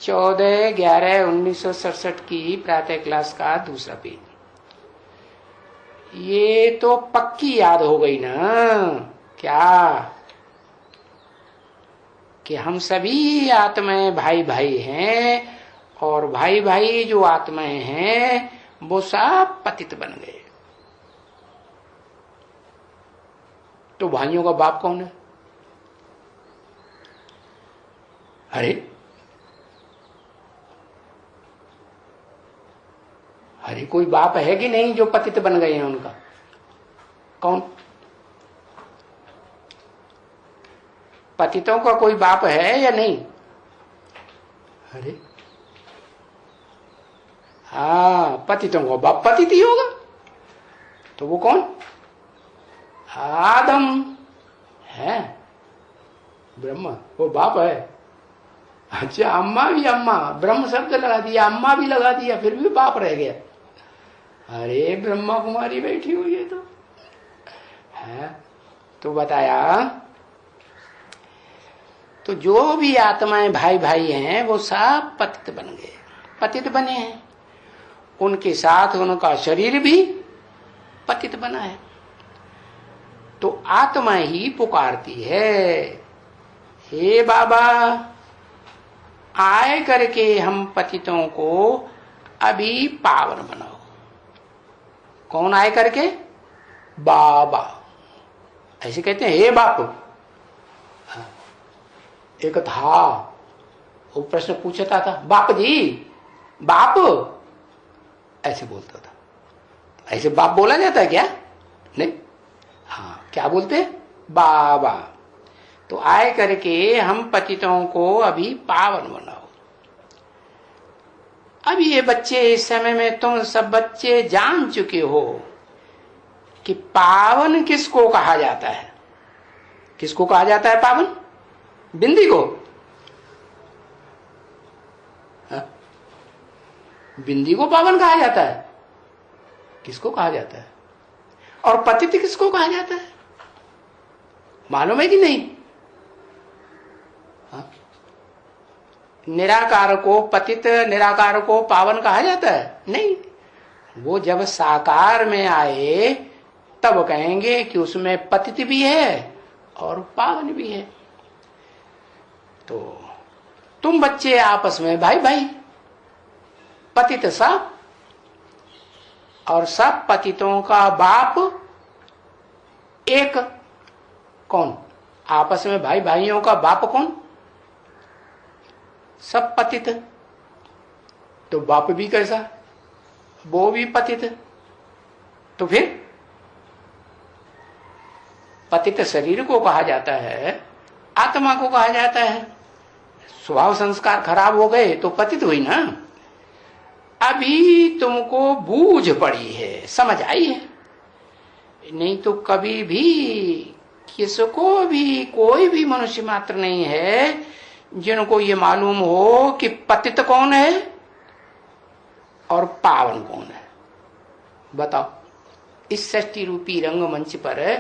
14/11/1967 की प्रातः क्लास का दूसरा पेज। ये तो पक्की याद हो गई ना क्या कि हम सभी आत्माएं भाई भाई हैं, और भाई भाई जो आत्माएं हैं वो सब पतित बन गए। तो भाइयों का बाप कौन है? अरे कोई बाप है कि नहीं जो पतित बन गए हैं उनका? कौन? पतितों का कोई बाप है या नहीं? अरे हाँ, पतितों का बाप पतित ही होगा। तो वो कौन? आदम है, ब्रह्मा, वो बाप है। अच्छा, अम्मा भी, अम्मा ब्रह्म शब्द लगा दिया, अम्मा भी लगा दिया, फिर भी बाप रह गया। अरे ब्रह्मा कुमारी बैठी हुई है तो है। तो बताया, तो जो भी आत्माएं भाई भाई हैं वो सब पतित बन गए, पतित बने हैं। उनके साथ उनका शरीर भी पतित बना है। तो आत्मा ही पुकारती है, हे बाबा आए करके हम पतितों को अभी पावन बनाओ। कौन आए करके? बाबा। ऐसे कहते हैं, हे बाप। एक था वो प्रश्न पूछता था, बाप जी, बाप, ऐसे बोलता था। ऐसे बाप बोला जाता है क्या? नहीं। हाँ, क्या बोलते? बाबा। तो आए करके हम पतितों को अभी पावन बनाओ। अब ये बच्चे, इस समय में तुम सब बच्चे जान चुके हो कि पावन किसको कहा जाता है। किसको कहा जाता है पावन? बिंदी को। हाँ? बिंदी को पावन कहा जाता है। किसको कहा जाता है? और पतित किसको कहा जाता है? मालूम है कि नहीं? हाँ? निराकार को पतित, निराकार को पावन कहा जाता है? नहीं। वो जब साकार में आए तब कहेंगे कि उसमें पतित भी है और पावन भी है। तो तुम बच्चे आपस में भाई भाई, पतित सब, और सब पतितों का बाप एक। कौन? आपस में भाई भाइयों का बाप कौन? सब पतित। तो बाप भी कैसा? वो भी पतित। तो फिर पतित शरीर को कहा जाता है, आत्मा को कहा जाता है। स्वभाव संस्कार खराब हो गए तो पतित हुई ना। अभी तुमको बूझ पड़ी है, समझ आई है। नहीं तो कभी भी किसको भी, कोई भी मनुष्य मात्र नहीं है जिनको ये मालूम हो कि पतित कौन है और पावन कौन है। बताओ, इस सृष्टि रूपी रंगमंच पर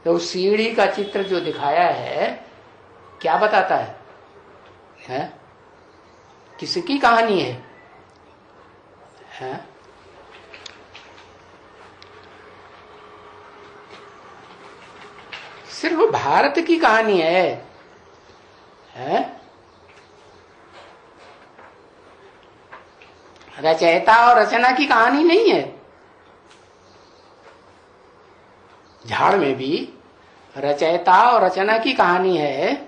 तो सीढ़ी का चित्र जो दिखाया है क्या बताता है? किसकी कहानी है? सिर्फ भारत की कहानी है? रचयिता और रचना की कहानी नहीं है। झाड़ में भी रचयिता और रचना की कहानी है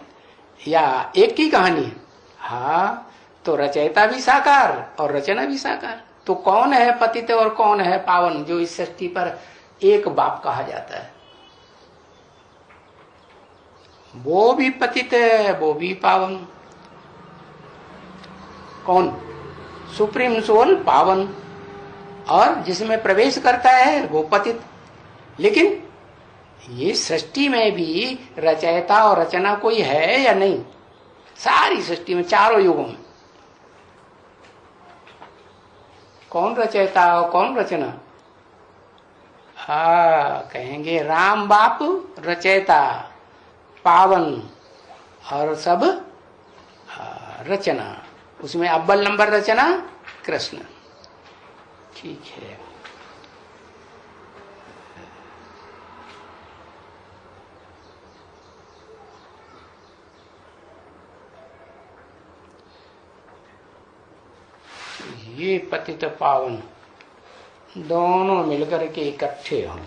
या एक की कहानी है? हाँ, तो रचयिता भी साकार और रचना भी साकार। तो कौन है पतित और कौन है पावन, जो इस सृष्टि पर एक बाप कहा जाता है? वो भी पतित है, वो भी पावन। कौन? सुप्रीम सोल पावन, और जिसमें प्रवेश करता है वो पतित। लेकिन ये सृष्टि में भी रचयिता और रचना कोई है या नहीं? सारी सृष्टि में, चारों युगों में कौन रचयिता और कौन रचना? कहेंगे राम बाप रचयिता पावन और सब रचना। उसमें अव्वल नंबर रचना कृष्ण। ठीक है। ये पतित पावन दोनों मिलकर के इकट्ठे हों।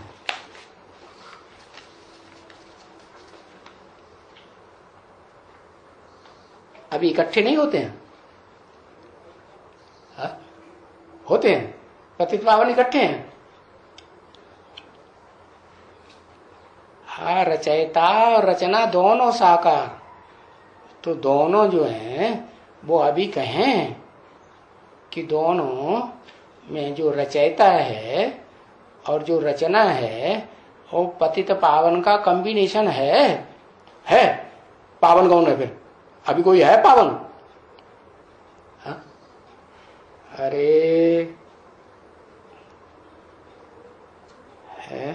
अभी इकट्ठे नहीं होते हैं? होते हैं। पतित पावन इकट्ठे हैं। रचयिता और रचना दोनों साकार। तो दोनों जो हैं वो अभी कहें कि दोनों में जो रचयिता है और जो रचना है वो पतित पावन का कॉम्बिनेशन है। पावन कौन है फिर? अभी कोई है पावन? अरे है।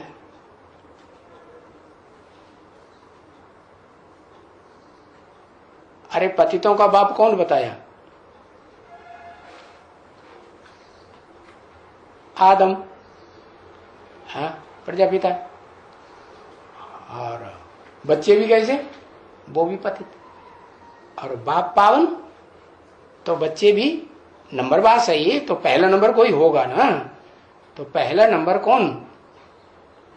अरे पतितों का बाप कौन बताया? आदम, प्रजापिता। और बच्चे भी कैसे? वो भी पतित। और बाप पावन, तो बच्चे भी। नंबर बात सही है, तो पहला नंबर कोई होगा ना। तो पहला नंबर कौन?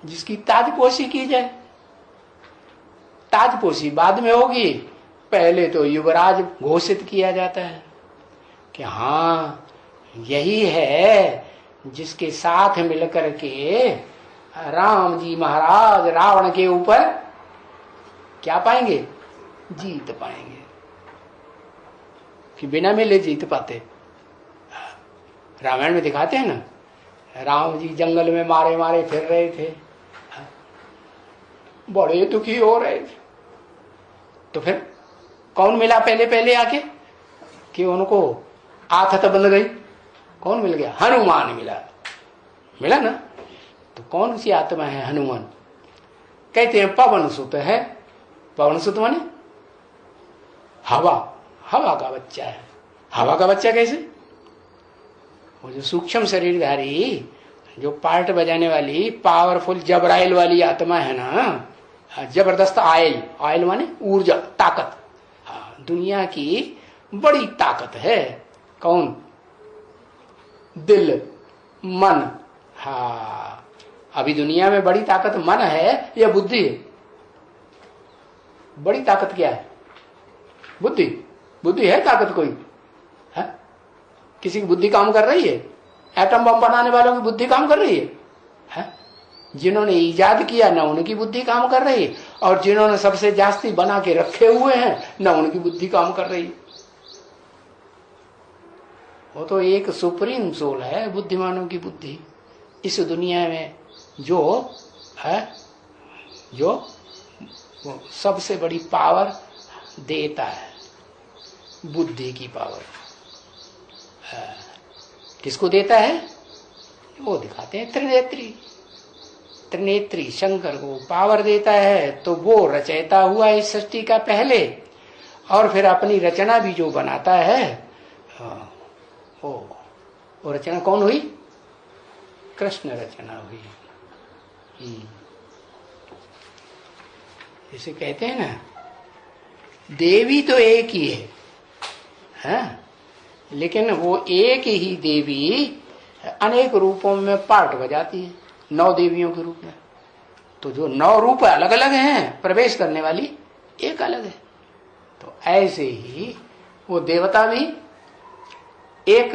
जिसकी ताजपोशी की जाए। ताजपोशी बाद में होगी, पहले तो युवराज घोषित किया जाता है कि हाँ यही है जिसके साथ मिलकर के राम जी महाराज रावण के ऊपर क्या पाएंगे? जीत पाएंगे। कि बिना मिले जीत पाते? रामायण में दिखाते हैं ना, राम जी जंगल में मारे मारे फिर रहे थे, बड़े दुखी हो रहे थे। तो फिर कौन मिला पहले पहले आके कि उनको आफत बन गई? कौन मिल गया? हनुमान मिला ना। तो कौन सी आत्मा है हनुमान? कहते हैं पवन सुत है। पवन सुत माने हवा का बच्चा है। हवा का बच्चा कैसे? वो जो सूक्ष्म शरीरधारी, जो पार्ट बजाने वाली पावरफुल जबराइल वाली आत्मा है ना, जबरदस्त आयल माने ऊर्जा, ताकत। दुनिया की बड़ी ताकत है। कौन? दिल, मन। अभी दुनिया में बड़ी ताकत मन है या बुद्धि है? बड़ी ताकत क्या है? बुद्धि है ताकत कोई? है? किसी की बुद्धि काम कर रही है? एटम बम बनाने वालों की बुद्धि काम कर रही है? जिन्होंने इजाद किया ना उनकी बुद्धि काम कर रही है, और जिन्होंने सबसे जास्ती बना के रखे हुए हैं ना उनकी बुद्धि काम कर रही है। वो तो एक सुप्रीम सोल है, बुद्धिमानों की बुद्धि इस दुनिया में जो है, जो सबसे बड़ी पावर देता है, बुद्धि की पावर। किसको देता है? वो दिखाते हैं त्रिनेत्री। त्रिनेत्री शंकर को पावर देता है, तो वो रचयिता हुआ इस सृष्टि का पहले, और फिर अपनी रचना भी जो बनाता है, वो रचना कौन हुई? कृष्ण रचना हुई। इसे कहते हैं ना, देवी तो एक ही है, हाँ? लेकिन वो एक ही देवी अनेक रूपों में पार्ट बजाती है, 9 देवियों के रूप में। तो जो 9 रूप अलग अलग हैं, प्रवेश करने वाली एक अलग है। तो ऐसे ही वो देवता भी एक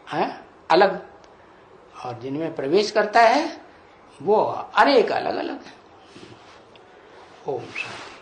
है, अलग, और जिनमें प्रवेश करता है वो अनेक अलग अलग है। ओम शांति।